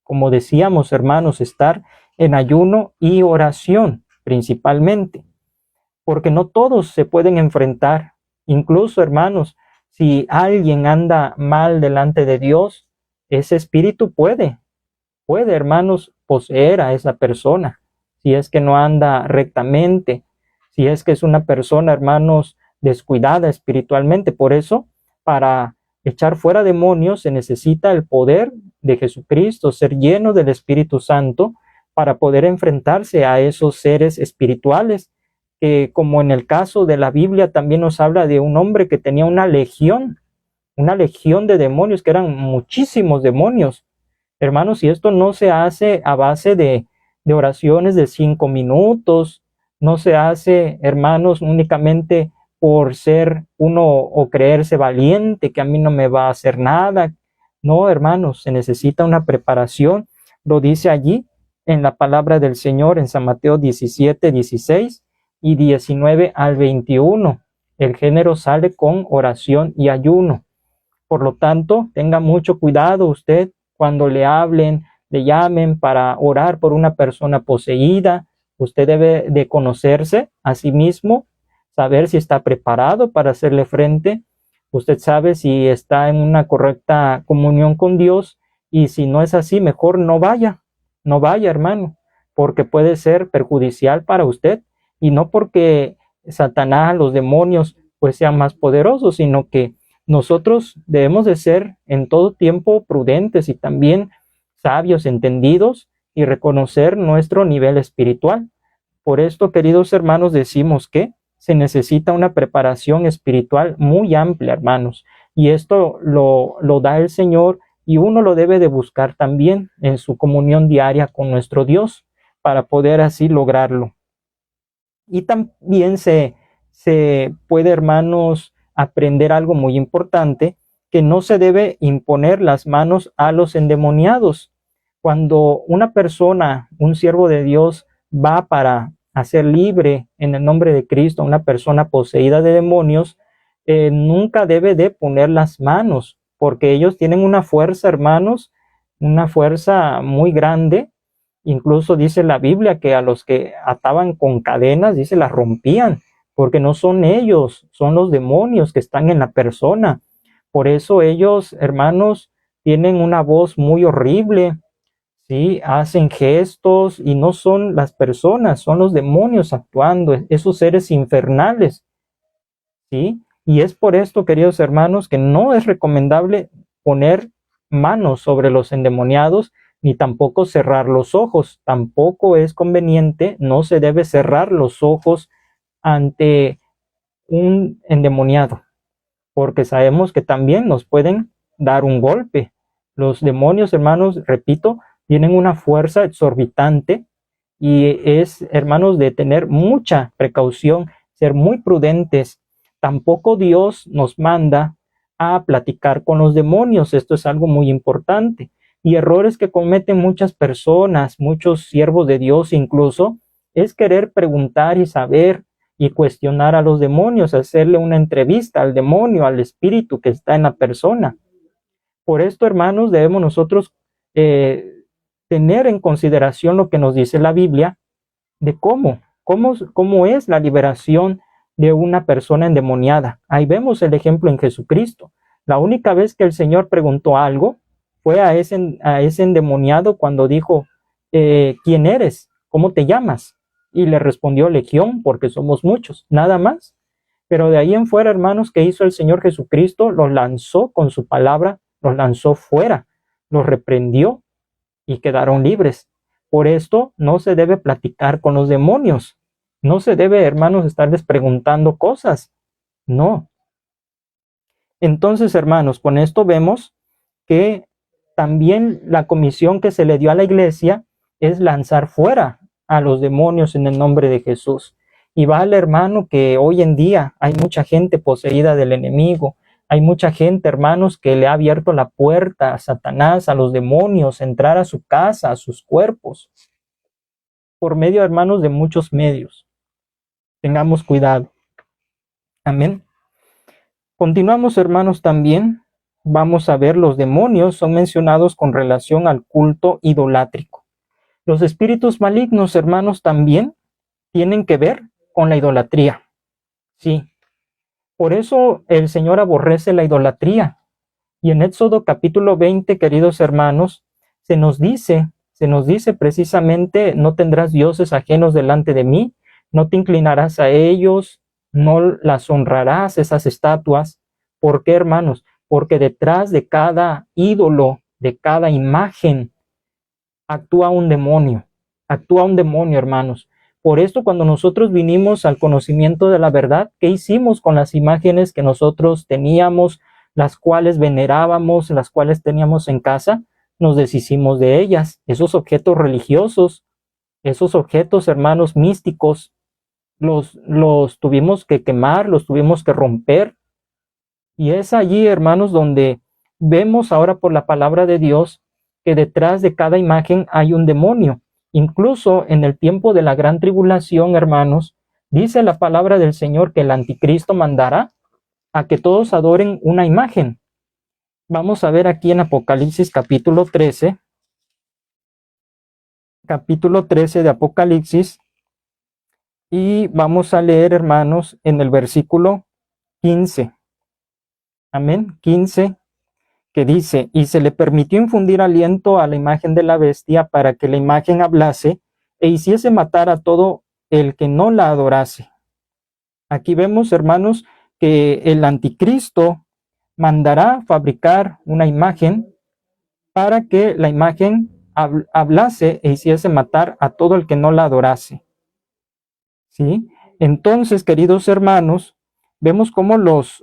Como decíamos, hermanos, estar en ayuno y oración principalmente, porque no todos se pueden enfrentar. Incluso, hermanos, si alguien anda mal delante de Dios, ese espíritu puede, hermanos, poseer a esa persona, si es que no anda rectamente, si es que es una persona, hermanos, descuidada espiritualmente. Por eso, para echar fuera demonios se necesita el poder de Jesucristo, ser lleno del Espíritu Santo para poder enfrentarse a esos seres espirituales, que como en el caso de la Biblia también nos habla de un hombre que tenía una legión de demonios, que eran muchísimos demonios. Hermanos, y esto no se hace a base de oraciones de 5 minutos, no se hace, hermanos, únicamente por ser uno o creerse valiente, que a mí no me va a hacer nada. No, hermanos, se necesita una preparación. Lo dice allí en la palabra del Señor en San Mateo 17, 16 y 19 al 21. El género sale con oración y ayuno. Por lo tanto, tenga mucho cuidado usted cuando le hablen, le llamen para orar por una persona poseída. Usted debe de conocerse a sí mismo, saber si está preparado para hacerle frente. Usted sabe si está en una correcta comunión con Dios, y si no es así, mejor no vaya, hermano, porque puede ser perjudicial para usted, y no porque Satanás, los demonios, pues sean más poderosos, sino que nosotros debemos de ser en todo tiempo prudentes y también sabios, entendidos, y reconocer nuestro nivel espiritual. Por esto, queridos hermanos, decimos que se necesita una preparación espiritual muy amplia, hermanos, y esto lo da el Señor, y uno lo debe de buscar también en su comunión diaria con nuestro Dios para poder así lograrlo. Y también se se puede, hermanos, aprender algo muy importante, que no se debe imponer las manos a los endemoniados. Cuando una persona, un siervo de Dios, va para hacer libre en el nombre de Cristo a una persona poseída de demonios, nunca debe de poner las manos, porque ellos tienen una fuerza, hermanos, una fuerza muy grande. Incluso dice la Biblia que a los que ataban con cadenas, dice, las rompían, porque no son ellos, son los demonios que están en la persona. Por eso ellos, hermanos, tienen una voz muy horrible, ¿sí? Hacen gestos y no son las personas, son los demonios actuando, esos seres infernales, ¿sí? Y es por esto, queridos hermanos, que no es recomendable poner manos sobre los endemoniados, ni tampoco cerrar los ojos. Tampoco es conveniente, no se debe cerrar los ojos ante un endemoniado, porque sabemos que también nos pueden dar un golpe. Los demonios, hermanos, repito, tienen una fuerza exorbitante y es, hermanos, de tener mucha precaución, ser muy prudentes. Tampoco Dios nos manda a platicar con los demonios. Esto es algo muy importante. Y errores que cometen muchas personas, muchos siervos de Dios incluso, es querer preguntar y saber y cuestionar a los demonios, hacerle una entrevista al demonio, al espíritu que está en la persona. Por esto, hermanos, debemos nosotros tener en consideración lo que nos dice la Biblia de cómo es la liberación de una persona endemoniada. Ahí vemos el ejemplo en Jesucristo. La única vez que el Señor preguntó algo fue a ese endemoniado cuando dijo, ¿quién eres? ¿Cómo te llamas? Y le respondió, Legión, porque somos muchos, nada más. Pero de ahí en fuera, hermanos, ¿qué hizo el Señor Jesucristo? Los lanzó con su palabra, los lanzó fuera, los reprendió y quedaron libres. Por esto no se debe platicar con los demonios. No se debe, hermanos, estarles preguntando cosas. No. Entonces, hermanos, con esto vemos que también la comisión que se le dio a la iglesia es lanzar fuera a los demonios en el nombre de Jesús. Y vale, hermano, que hoy en día hay mucha gente poseída del enemigo. Hay mucha gente, hermanos, que le ha abierto la puerta a Satanás, a los demonios, entrar a su casa, a sus cuerpos, por medio, hermanos, de muchos medios. Tengamos cuidado. Amén. Continuamos, hermanos, también. Vamos a ver, los demonios son mencionados con relación al culto idolátrico. Los espíritus malignos, hermanos, también tienen que ver con la idolatría. Sí. Por eso el Señor aborrece la idolatría. Y en Éxodo capítulo 20, queridos hermanos, se nos dice precisamente, no tendrás dioses ajenos delante de mí, no te inclinarás a ellos, no las honrarás, esas estatuas. ¿Por qué, hermanos? Porque detrás de cada ídolo, de cada imagen, actúa un demonio, hermanos. Por esto, cuando nosotros vinimos al conocimiento de la verdad, ¿qué hicimos con las imágenes que nosotros teníamos, las cuales venerábamos, las cuales teníamos en casa? Nos deshicimos de ellas. Esos objetos religiosos, esos objetos, hermanos, místicos, los tuvimos que quemar, los tuvimos que romper. Y es allí, hermanos, donde vemos ahora por la palabra de Dios que detrás de cada imagen hay un demonio. Incluso en el tiempo de la gran tribulación, hermanos, dice la palabra del Señor que el anticristo mandará a que todos adoren una imagen. Vamos a ver aquí en Apocalipsis capítulo 13 de Apocalipsis, y vamos a leer, hermanos, en el versículo 15. Amén, 15, que dice, y se le permitió infundir aliento a la imagen de la bestia para que la imagen hablase e hiciese matar a todo el que no la adorase. Aquí vemos, hermanos, que el anticristo mandará fabricar una imagen para que la imagen hablase e hiciese matar a todo el que no la adorase. ¿Sí? Entonces, queridos hermanos, vemos cómo los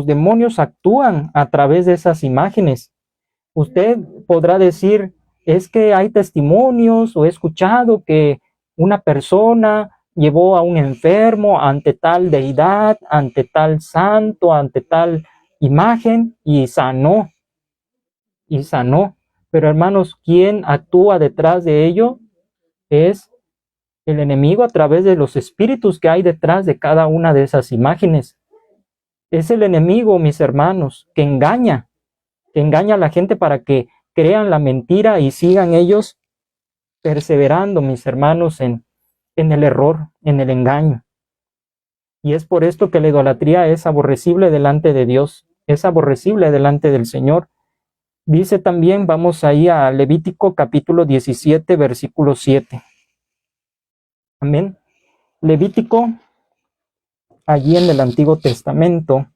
demonios actúan a través de esas imágenes. Usted podrá decir, es que hay testimonios o he escuchado que una persona llevó a un enfermo ante tal deidad, ante tal santo, ante tal imagen y sanó. Pero hermanos, ¿quién actúa detrás de ello? Es el enemigo a través de los espíritus que hay detrás de cada una de esas imágenes. Es el enemigo, mis hermanos, que engaña a la gente para que crean la mentira y sigan ellos perseverando, mis hermanos, en el error, en el engaño. Y es por esto que la idolatría es aborrecible delante de Dios, es aborrecible delante del Señor. Dice también, vamos ahí a Levítico capítulo 17, versículo 7. Amén. Levítico, allí en el Antiguo Testamento,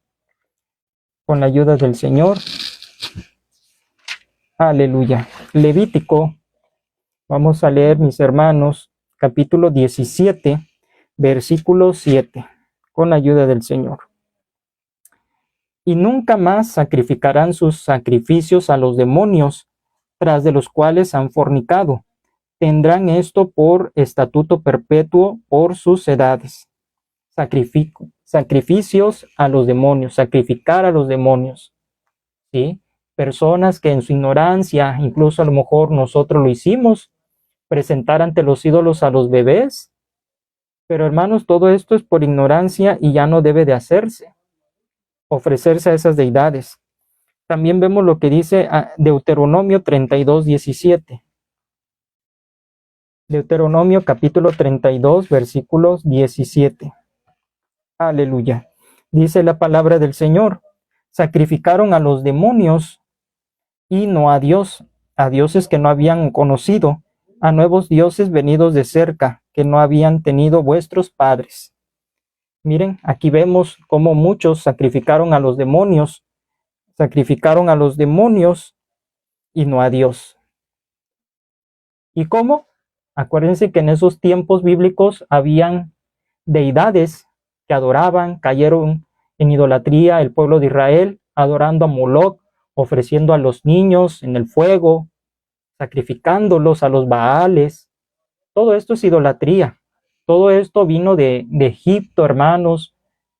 con la ayuda del Señor. Aleluya. Levítico, vamos a leer, mis hermanos, capítulo 17, versículo 7, con la ayuda del Señor. Y nunca más sacrificarán sus sacrificios a los demonios, tras de los cuales han fornicado. Tendrán esto por estatuto perpetuo por sus edades. Sacrificios a los demonios, sacrificar a los demonios. ¿Sí? Personas que en su ignorancia, incluso a lo mejor nosotros lo hicimos, presentar ante los ídolos a los bebés. Pero hermanos, todo esto es por ignorancia y ya no debe de hacerse, ofrecerse a esas deidades. También vemos lo que dice Deuteronomio 32, 17. Deuteronomio capítulo 32, versículos 17. Aleluya. Dice la palabra del Señor: sacrificaron a los demonios y no a Dios, a dioses que no habían conocido, a nuevos dioses venidos de cerca, que no habían tenido vuestros padres. Miren, aquí vemos cómo muchos sacrificaron a los demonios y no a Dios. ¿Y cómo? Acuérdense que en esos tiempos bíblicos habían deidades que adoraban, cayeron en idolatría el pueblo de Israel, adorando a Moloc, ofreciendo a los niños en el fuego, sacrificándolos a los Baales. Todo esto es idolatría. Todo esto vino de Egipto, hermanos.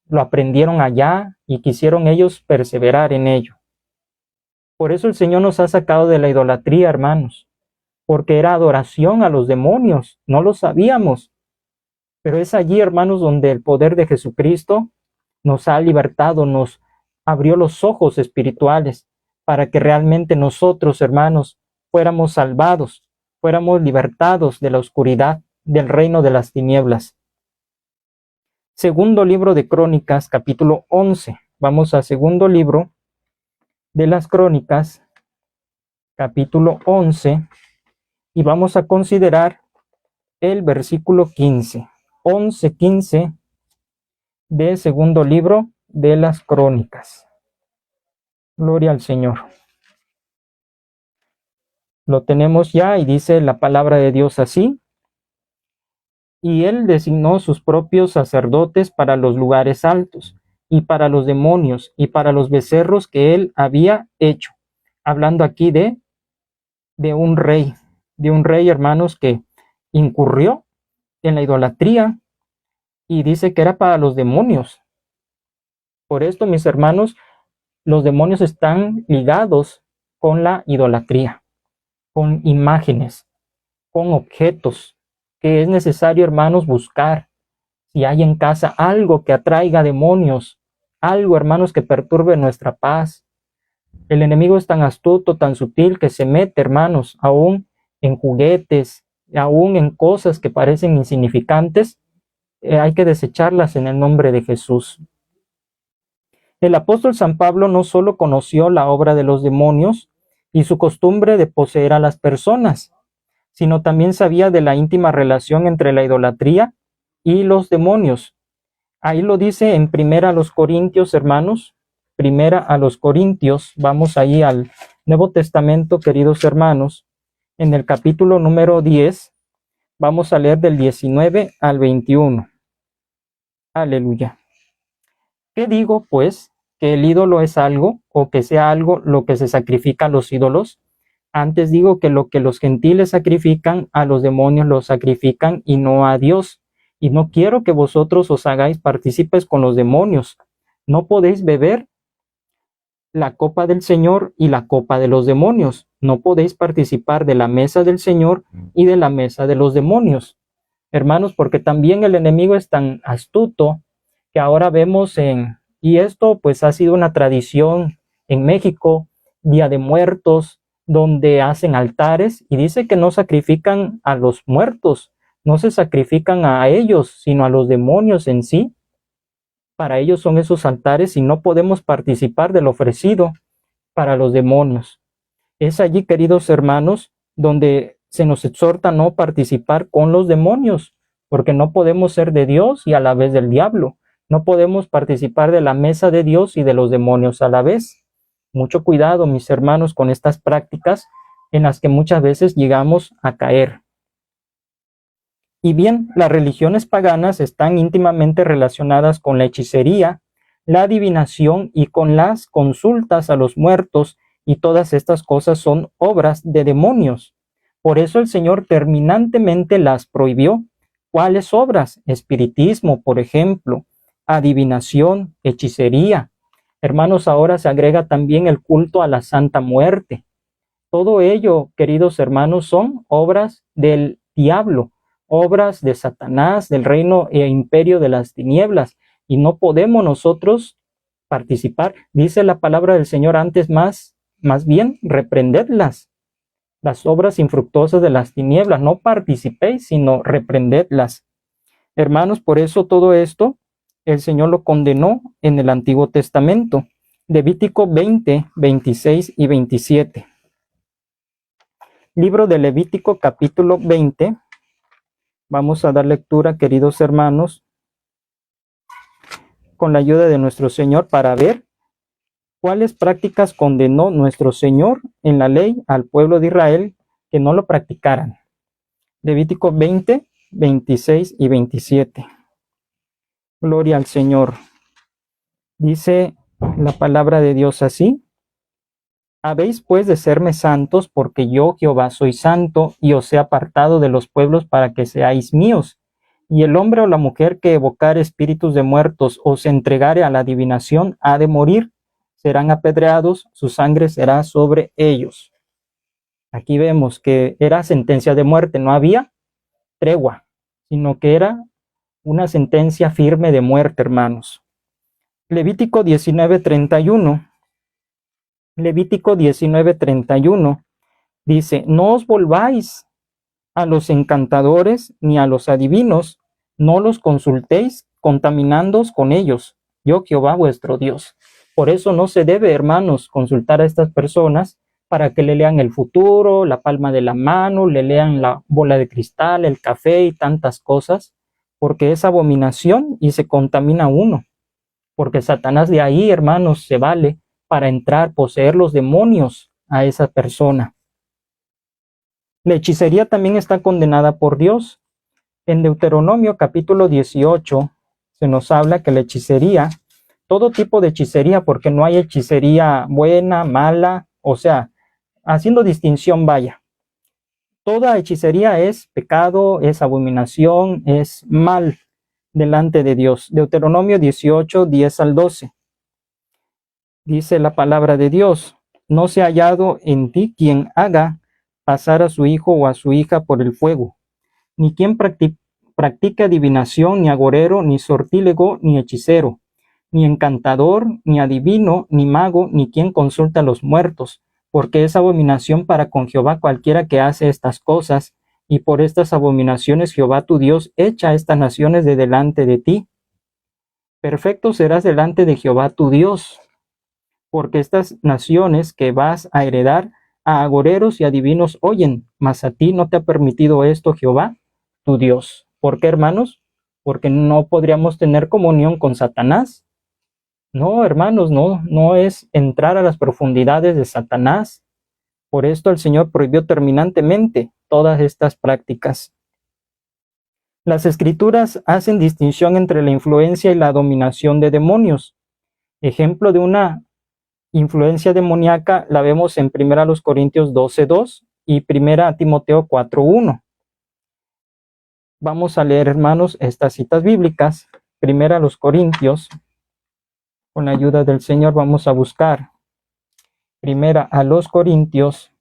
Lo aprendieron allá y quisieron ellos perseverar en ello. Por eso el Señor nos ha sacado de la idolatría, hermanos, porque era adoración a los demonios. No lo sabíamos. Pero es allí, hermanos, donde el poder de Jesucristo nos ha libertado, nos abrió los ojos espirituales para que realmente nosotros, hermanos, fuéramos salvados, fuéramos libertados de la oscuridad, del reino de las tinieblas. Segundo libro de Crónicas, capítulo 11. Vamos a segundo libro de las Crónicas, capítulo 11, y vamos a considerar el versículo 15. 11:15 de segundo libro de las Crónicas. Gloria al Señor. Lo tenemos ya y dice la palabra de Dios así: y él designó sus propios sacerdotes para los lugares altos, y para los demonios, y para los becerros que él había hecho. Hablando aquí de un rey, hermanos, que incurrió en la idolatría, y dice que era para los demonios. Por esto, mis hermanos, los demonios están ligados con la idolatría, con imágenes, con objetos, que es necesario, hermanos, buscar. Si hay en casa algo que atraiga demonios, algo, hermanos, que perturbe nuestra paz. El enemigo es tan astuto, tan sutil, que se mete, hermanos, aún en juguetes, aún en cosas que parecen insignificantes. Hay que desecharlas en el nombre de Jesús. El apóstol San Pablo no solo conoció la obra de los demonios y su costumbre de poseer a las personas, sino también sabía de la íntima relación entre la idolatría y los demonios. Ahí lo dice en Primera a los Corintios, hermanos. Primera a los Corintios, vamos ahí al Nuevo Testamento, queridos hermanos, en el capítulo número 10, vamos a leer del 19 al 21. Aleluya. ¿Qué digo, pues? ¿Que el ídolo es algo, o que sea algo lo que se sacrifica a los ídolos? Antes digo que lo que los gentiles sacrifican, a los demonios lo sacrifican y no a Dios. y no quiero que vosotros os hagáis partícipes con los demonios. No podéis beber la copa del Señor y la copa de los demonios. No podéis participar de la mesa del Señor y de la mesa de los demonios. Hermanos, porque también el enemigo es tan astuto que ahora vemos y esto pues ha sido una tradición en México, Día de Muertos, donde hacen altares y dice que no sacrifican a los muertos, no se sacrifican a ellos, sino a los demonios en sí. Para ellos son esos altares y no podemos participar del ofrecido para los demonios. Es allí, queridos hermanos, donde se nos exhorta a no participar con los demonios, porque no podemos ser de Dios y a la vez del diablo. No podemos participar de la mesa de Dios y de los demonios a la vez. Mucho cuidado, mis hermanos, con estas prácticas en las que muchas veces llegamos a caer. Y bien, las religiones paganas están íntimamente relacionadas con la hechicería, la adivinación y con las consultas a los muertos, y todas estas cosas son obras de demonios. Por eso el Señor terminantemente las prohibió. ¿Cuáles obras? Espiritismo, por ejemplo, adivinación, hechicería. Hermanos, ahora se agrega también el culto a la Santa Muerte. Todo ello, queridos hermanos, son obras del diablo, obras de Satanás, del reino e imperio de las tinieblas, y no podemos nosotros participar. Dice la palabra del Señor antes más bien, reprendedlas. Las obras infructuosas de las tinieblas, no participéis, sino reprendedlas. Hermanos, por eso todo esto el Señor lo condenó en el Antiguo Testamento. Levítico 20, 26 y 27. Libro de Levítico, capítulo 20. Vamos a dar lectura, queridos hermanos, con la ayuda de nuestro Señor para ver cuáles prácticas condenó nuestro Señor en la ley al pueblo de Israel que no lo practicaran. Levítico 20, 26 y 27. Gloria al Señor. Dice la palabra de Dios así: habéis pues de serme santos, porque yo Jehová soy santo, y os he apartado de los pueblos para que seáis míos. Y el hombre o la mujer que evocare espíritus de muertos o se entregare a la adivinación ha de morir, serán apedreados, su sangre será sobre ellos. Aquí vemos que era sentencia de muerte, no había tregua, sino que era una sentencia firme de muerte, hermanos. Levítico 19:31. Levítico 19:31 dice: no os volváis a los encantadores ni a los adivinos, no los consultéis contaminándoos con ellos, yo Jehová vuestro Dios. Por eso no se debe, hermanos, consultar a estas personas para que le lean el futuro, la palma de la mano, le lean la bola de cristal, el café y tantas cosas, porque es abominación y se contamina uno. Porque Satanás de ahí, hermanos, se vale para entrar, poseer los demonios a esa persona. La hechicería también está condenada por Dios. En Deuteronomio capítulo 18 se nos habla que la hechicería, todo tipo de hechicería, porque no hay hechicería buena, mala, o sea, haciendo distinción, vaya. Toda hechicería es pecado, es abominación, es mal delante de Dios. Deuteronomio 18, 10 al 12. Dice la palabra de Dios: no se ha hallado en ti quien haga pasar a su hijo o a su hija por el fuego, ni quien practique adivinación, ni agorero, ni sortílego, ni hechicero, ni encantador, ni adivino, ni mago, ni quien consulta a los muertos, porque es abominación para con Jehová cualquiera que hace estas cosas, y por estas abominaciones Jehová tu Dios echa a estas naciones de delante de ti. Perfecto serás delante de Jehová tu Dios, porque estas naciones que vas a heredar a agoreros y adivinos oyen, mas a ti no te ha permitido esto Jehová tu Dios. ¿Por qué, hermanos? Porque no podríamos tener comunión con Satanás. No, hermanos, no es entrar a las profundidades de Satanás. Por esto el Señor prohibió terminantemente todas estas prácticas. Las Escrituras hacen distinción entre la influencia y la dominación de demonios. Ejemplo de una influencia demoníaca la vemos en 1 Corintios 12:2 y 1 Timoteo 4:1. Vamos a leer, hermanos, estas citas bíblicas. Primera a los Corintios. Con la ayuda del Señor vamos a buscar. Primera a los Corintios.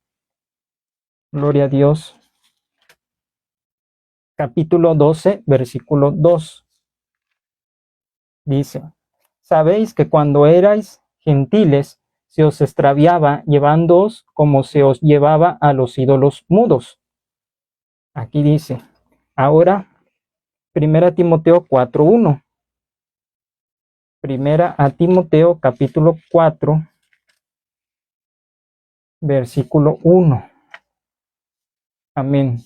Gloria a Dios. Capítulo 12, versículo 2. Dice: sabéis que cuando erais gentiles, se os extraviaba llevándoos como se os llevaba a los ídolos mudos. Aquí dice, ahora, Primera Timoteo 4:1. Primera a Timoteo capítulo 4, versículo 1. Amén.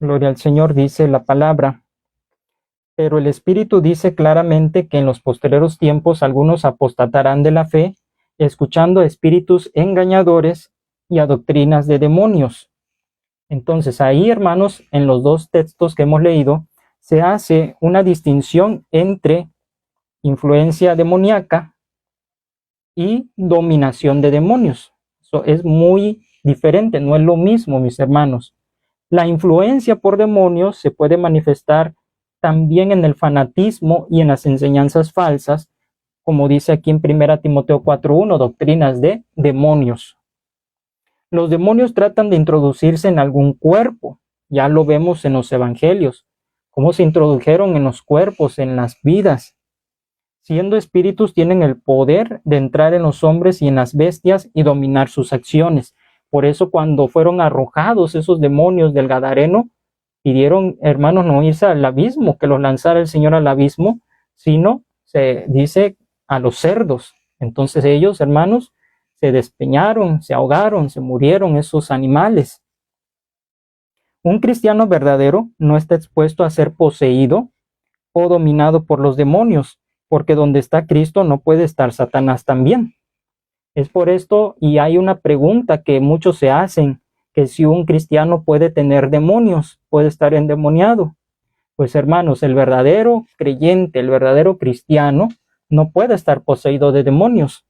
Gloria al Señor, dice la palabra. Pero el Espíritu dice claramente que en los postreros tiempos algunos apostatarán de la fe, escuchando a espíritus engañadores y a doctrinas de demonios. Entonces ahí, hermanos, en los dos textos que hemos leído, se hace una distinción entre influencia demoníaca y dominación de demonios. Eso es muy diferente, no es lo mismo, mis hermanos. La influencia por demonios se puede manifestar también en el fanatismo y en las enseñanzas falsas, como dice aquí en 1 Timoteo 4:1, doctrinas de demonios. Los demonios tratan de introducirse en algún cuerpo. Ya lo vemos en los evangelios, cómo se introdujeron en los cuerpos, en las vidas. Siendo espíritus, tienen el poder de entrar en los hombres y en las bestias y dominar sus acciones. Por eso cuando fueron arrojados esos demonios del Gadareno, pidieron, hermanos, no irse al abismo, que los lanzara el Señor al abismo, sino, se dice, a los cerdos. Entonces ellos, hermanos, se despeñaron, se ahogaron, se murieron esos animales. Un cristiano verdadero no está expuesto a ser poseído o dominado por los demonios, porque donde está Cristo no puede estar Satanás también. Es por esto, y hay una pregunta que muchos se hacen, que si un cristiano puede tener demonios, puede estar endemoniado. Pues hermanos, el verdadero creyente, el verdadero cristiano, no puede estar poseído de demonios.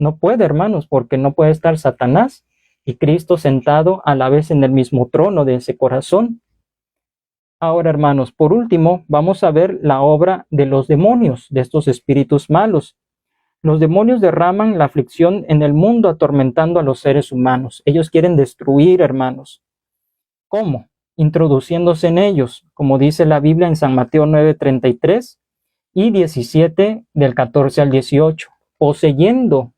No puede, hermanos, porque no puede estar Satanás y Cristo sentado a la vez en el mismo trono de ese corazón. Ahora, hermanos, por último, vamos a ver la obra de los demonios, de estos espíritus malos. Los demonios derraman la aflicción en el mundo atormentando a los seres humanos. Ellos quieren destruir, hermanos. ¿Cómo? Introduciéndose en ellos, como dice la Biblia en San Mateo 9:33 y 17 del 14 al 18, poseyendo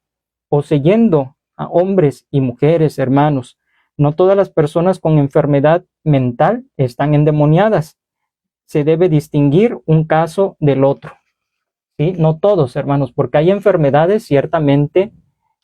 a hombres y mujeres, hermanos. No todas las personas con enfermedad mental están endemoniadas. Se debe distinguir un caso del otro. ¿Sí? No todos, hermanos, porque hay enfermedades ciertamente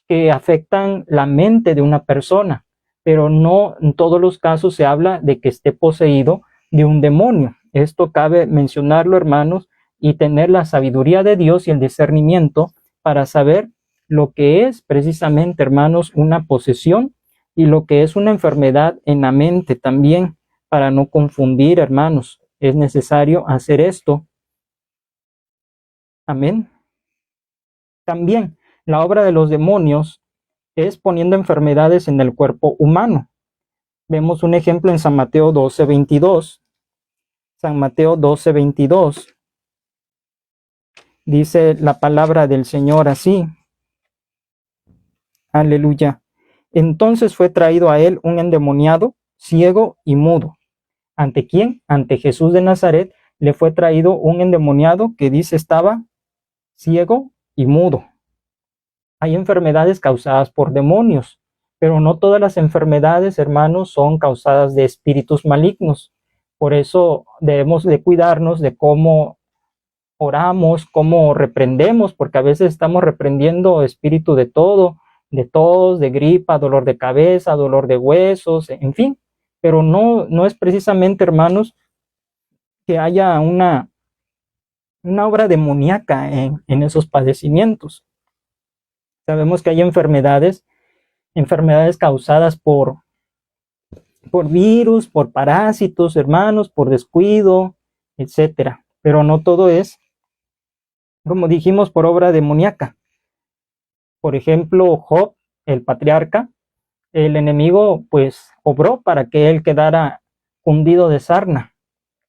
que afectan la mente de una persona, pero no en todos los casos se habla de que esté poseído de un demonio. Esto cabe mencionarlo, hermanos, y tener la sabiduría de Dios y el discernimiento para saber lo que es precisamente, hermanos, una posesión y lo que es una enfermedad en la mente también, para no confundir, hermanos. Es necesario hacer esto. Amén. También la obra de los demonios es poniendo enfermedades en el cuerpo humano. Vemos un ejemplo en San Mateo 12:22. San Mateo 12:22. Dice la palabra del Señor así. Aleluya. Entonces fue traído a él un endemoniado, ciego y mudo. ¿Ante quién? Ante Jesús de Nazaret le fue traído un endemoniado que dice estaba ciego y mudo. Hay enfermedades causadas por demonios, pero no todas las enfermedades, hermanos, son causadas de espíritus malignos. Por eso debemos de cuidarnos de cómo oramos, cómo reprendemos, porque a veces estamos reprendiendo espíritu de todo, de tos, de gripa, dolor de cabeza, dolor de huesos, en fin. Pero no es precisamente, hermanos, que haya una obra demoníaca en esos padecimientos. Sabemos que hay enfermedades causadas por virus, por parásitos, hermanos, por descuido, etcétera. Pero no todo es, como dijimos, por obra demoníaca. Por ejemplo, Job, el patriarca, el enemigo pues obró para que él quedara hundido de sarna.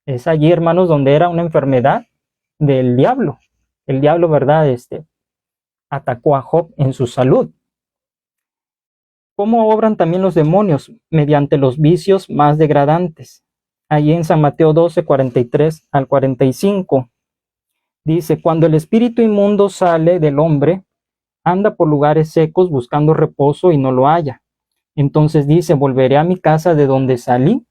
Es allí, hermanos, donde era una enfermedad del diablo. El diablo, ¿verdad? Atacó a Job en su salud. ¿Cómo obran también los demonios? Mediante los vicios más degradantes. Allí en San Mateo 12, 43 al 45, dice, cuando el espíritu inmundo sale del hombre, anda por lugares secos buscando reposo y no lo halla. Entonces dice, volveré a mi casa de donde salí.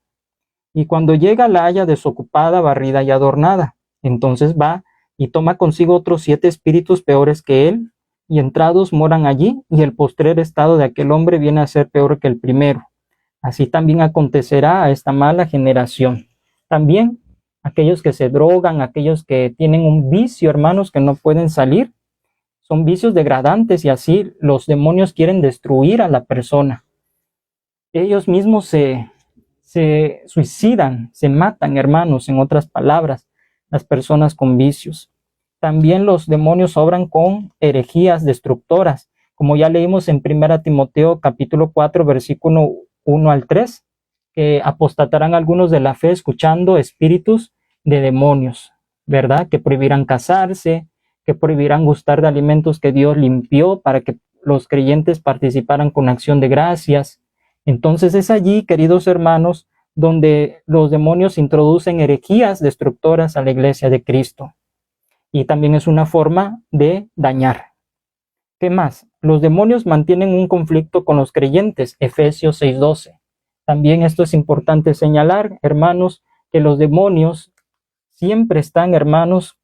Y cuando llega la halla desocupada, barrida y adornada. Entonces va y toma consigo otros 7 espíritus peores que él, y entrados moran allí, y el postrer estado de aquel hombre viene a ser peor que el primero. Así también acontecerá a esta mala generación. También aquellos que se drogan, aquellos que tienen un vicio, hermanos, que no pueden salir, son vicios degradantes y así los demonios quieren destruir a la persona. Ellos mismos se suicidan, se matan, hermanos, en otras palabras, las personas con vicios. También los demonios obran con herejías destructoras, como ya leímos en 1 Timoteo capítulo 4, versículo 1 al 3, que apostatarán algunos de la fe escuchando espíritus de demonios, ¿verdad? Que prohibirán casarse, que prohibirán gustar de alimentos que Dios limpió para que los creyentes participaran con acción de gracias. Entonces es allí, queridos hermanos, donde los demonios introducen herejías destructoras a la iglesia de Cristo. Y también es una forma de dañar. ¿Qué más? Los demonios mantienen un conflicto con los creyentes, Efesios 6:12. También esto es importante señalar, hermanos, que los demonios siempre están, hermanos,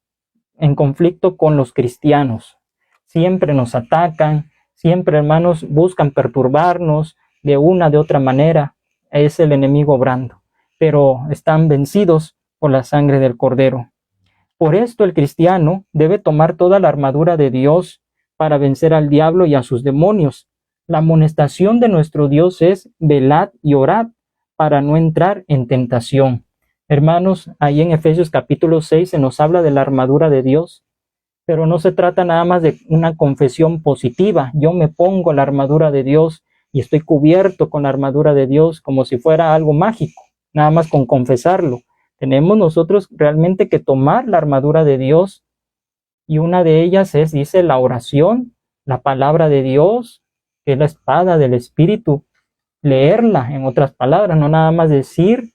en conflicto con los cristianos. Siempre nos atacan, siempre, hermanos, buscan perturbarnos de una, de otra manera. Es el enemigo obrando, pero están vencidos por la sangre del Cordero. Por esto el cristiano debe tomar toda la armadura de Dios para vencer al diablo y a sus demonios. La amonestación de nuestro Dios es velad y orad para no entrar en tentación. Hermanos, ahí en Efesios capítulo 6 se nos habla de la armadura de Dios, pero no se trata nada más de una confesión positiva. Yo me pongo la armadura de Dios y estoy cubierto con la armadura de Dios como si fuera algo mágico, nada más con confesarlo. Tenemos nosotros realmente que tomar la armadura de Dios, y una de ellas es, dice, la oración, la palabra de Dios, que es la espada del Espíritu, leerla, en otras palabras, no nada más decir,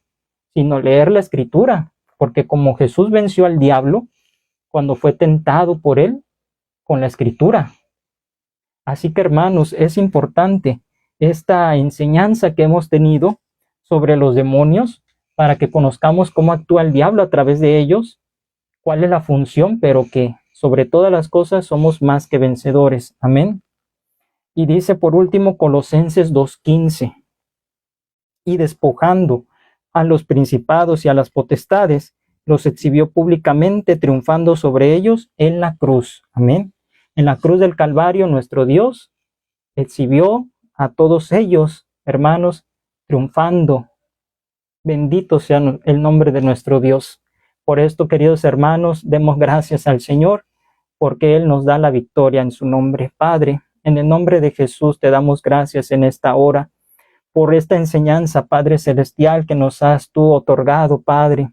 sino leer la Escritura, porque como Jesús venció al diablo cuando fue tentado por él con la Escritura. Así que, hermanos, es importante esta enseñanza que hemos tenido sobre los demonios para que conozcamos cómo actúa el diablo a través de ellos, cuál es la función, pero que sobre todas las cosas somos más que vencedores. Amén. Y dice por último Colosenses 2:15, y despojando a los principados y a las potestades, los exhibió públicamente, triunfando sobre ellos en la cruz. Amén. En la cruz del Calvario, nuestro Dios exhibió a todos ellos, hermanos, triunfando. Bendito sea el nombre de nuestro Dios. Por esto, queridos hermanos, demos gracias al Señor, porque Él nos da la victoria en su nombre. Padre, en el nombre de Jesús te damos gracias en esta hora por esta enseñanza, Padre Celestial, que nos has tú otorgado, Padre.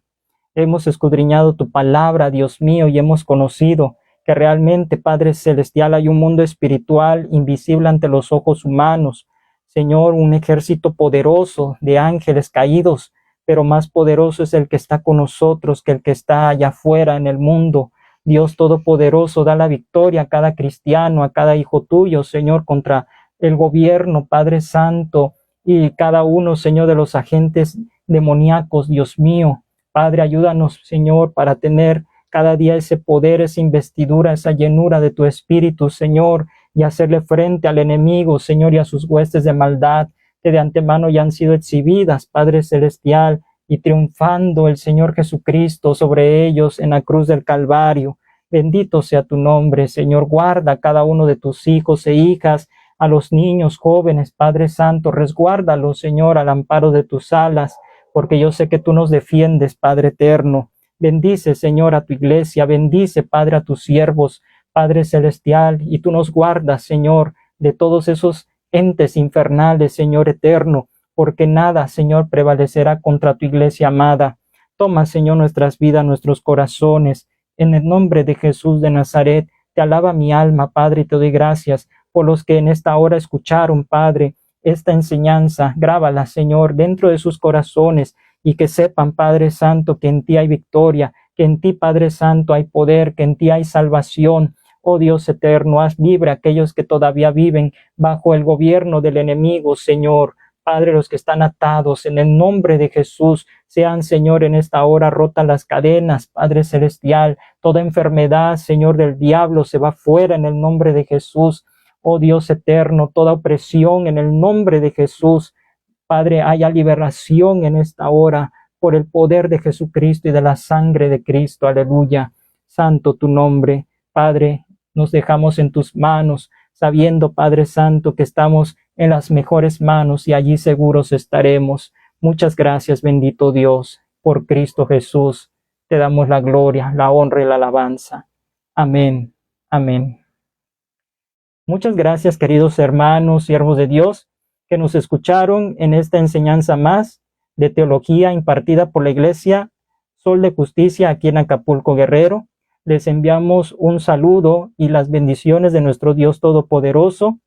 Hemos escudriñado tu palabra, Dios mío, y hemos conocido que realmente, Padre Celestial, hay un mundo espiritual invisible ante los ojos humanos. Señor, un ejército poderoso de ángeles caídos, pero más poderoso es el que está con nosotros que el que está allá afuera en el mundo. Dios Todopoderoso, da la victoria a cada cristiano, a cada hijo tuyo, Señor, contra el gobierno, Padre Santo, y cada uno, Señor, de los agentes demoníacos, Dios mío. Padre, ayúdanos, Señor, para tener cada día ese poder, esa investidura, esa llenura de tu Espíritu, Señor, y hacerle frente al enemigo, Señor, y a sus huestes de maldad, que de antemano ya han sido exhibidas, Padre Celestial, y triunfando el Señor Jesucristo sobre ellos en la cruz del Calvario. Bendito sea tu nombre, Señor. Guarda a cada uno de tus hijos e hijas, a los niños, jóvenes, Padre Santo. Resguárdalos, Señor, al amparo de tus alas, porque yo sé que tú nos defiendes, Padre eterno. Bendice, Señor, a tu iglesia. Bendice, Padre, a tus siervos, Padre Celestial. Y tú nos guardas, Señor, de todos esos entes infernales, Señor eterno, porque nada, Señor, prevalecerá contra tu iglesia amada. Toma, Señor, nuestras vidas, nuestros corazones. En el nombre de Jesús de Nazaret, te alaba mi alma, Padre, y te doy gracias por los que en esta hora escucharon, Padre, esta enseñanza. Grábala, Señor, dentro de sus corazones y que sepan, Padre Santo, que en ti hay victoria, que en ti, Padre Santo, hay poder, que en ti hay salvación. Oh Dios eterno, haz libre a aquellos que todavía viven bajo el gobierno del enemigo, Señor. Padre, los que están atados, en el nombre de Jesús, sean, Señor, en esta hora rotas las cadenas, Padre Celestial. Toda enfermedad, Señor, del diablo se va fuera en el nombre de Jesús. Oh Dios eterno, toda opresión en el nombre de Jesús. Padre, haya liberación en esta hora por el poder de Jesucristo y de la sangre de Cristo. Aleluya. Santo tu nombre. Padre, nos dejamos en tus manos, sabiendo, Padre Santo, que estamos en las mejores manos y allí seguros estaremos. Muchas gracias, bendito Dios, por Cristo Jesús. Te damos la gloria, la honra y la alabanza. Amén. Amén. Muchas gracias, queridos hermanos, siervos de Dios, que nos escucharon en esta enseñanza más de teología impartida por la Iglesia Sol de Justicia aquí en Acapulco, Guerrero. Les enviamos un saludo y las bendiciones de nuestro Dios Todopoderoso.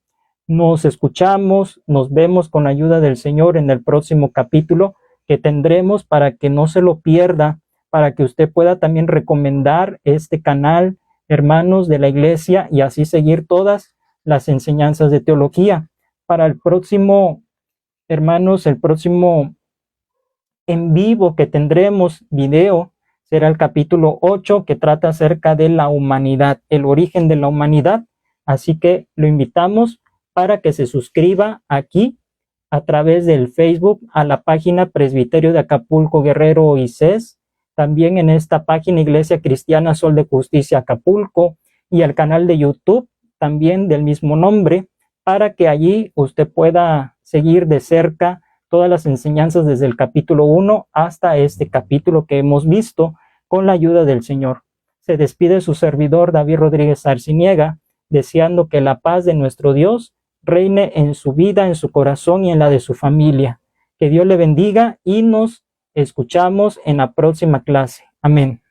Nos escuchamos, nos vemos con la ayuda del Señor en el próximo capítulo que tendremos para que no se lo pierda, para que usted pueda también recomendar este canal, hermanos de la Iglesia, y así seguir todas las enseñanzas de teología. Para el próximo, hermanos, el próximo en vivo que tendremos video será el capítulo 8, que trata acerca de la humanidad, el origen de la humanidad. Así que lo invitamos para que se suscriba aquí a través del Facebook a la página Presbiterio de Acapulco, Guerrero, ICES, también en esta página Iglesia Cristiana Sol de Justicia Acapulco, y al canal de YouTube también del mismo nombre, para que allí usted pueda seguir de cerca todas las enseñanzas desde el capítulo 1 hasta este capítulo que hemos visto con la ayuda del Señor. Se despide su servidor David Rodríguez Arciniega, deseando que la paz de nuestro Dios reine en su vida, en su corazón y en la de su familia. Que Dios le bendiga y nos escuchamos en la próxima clase. Amén.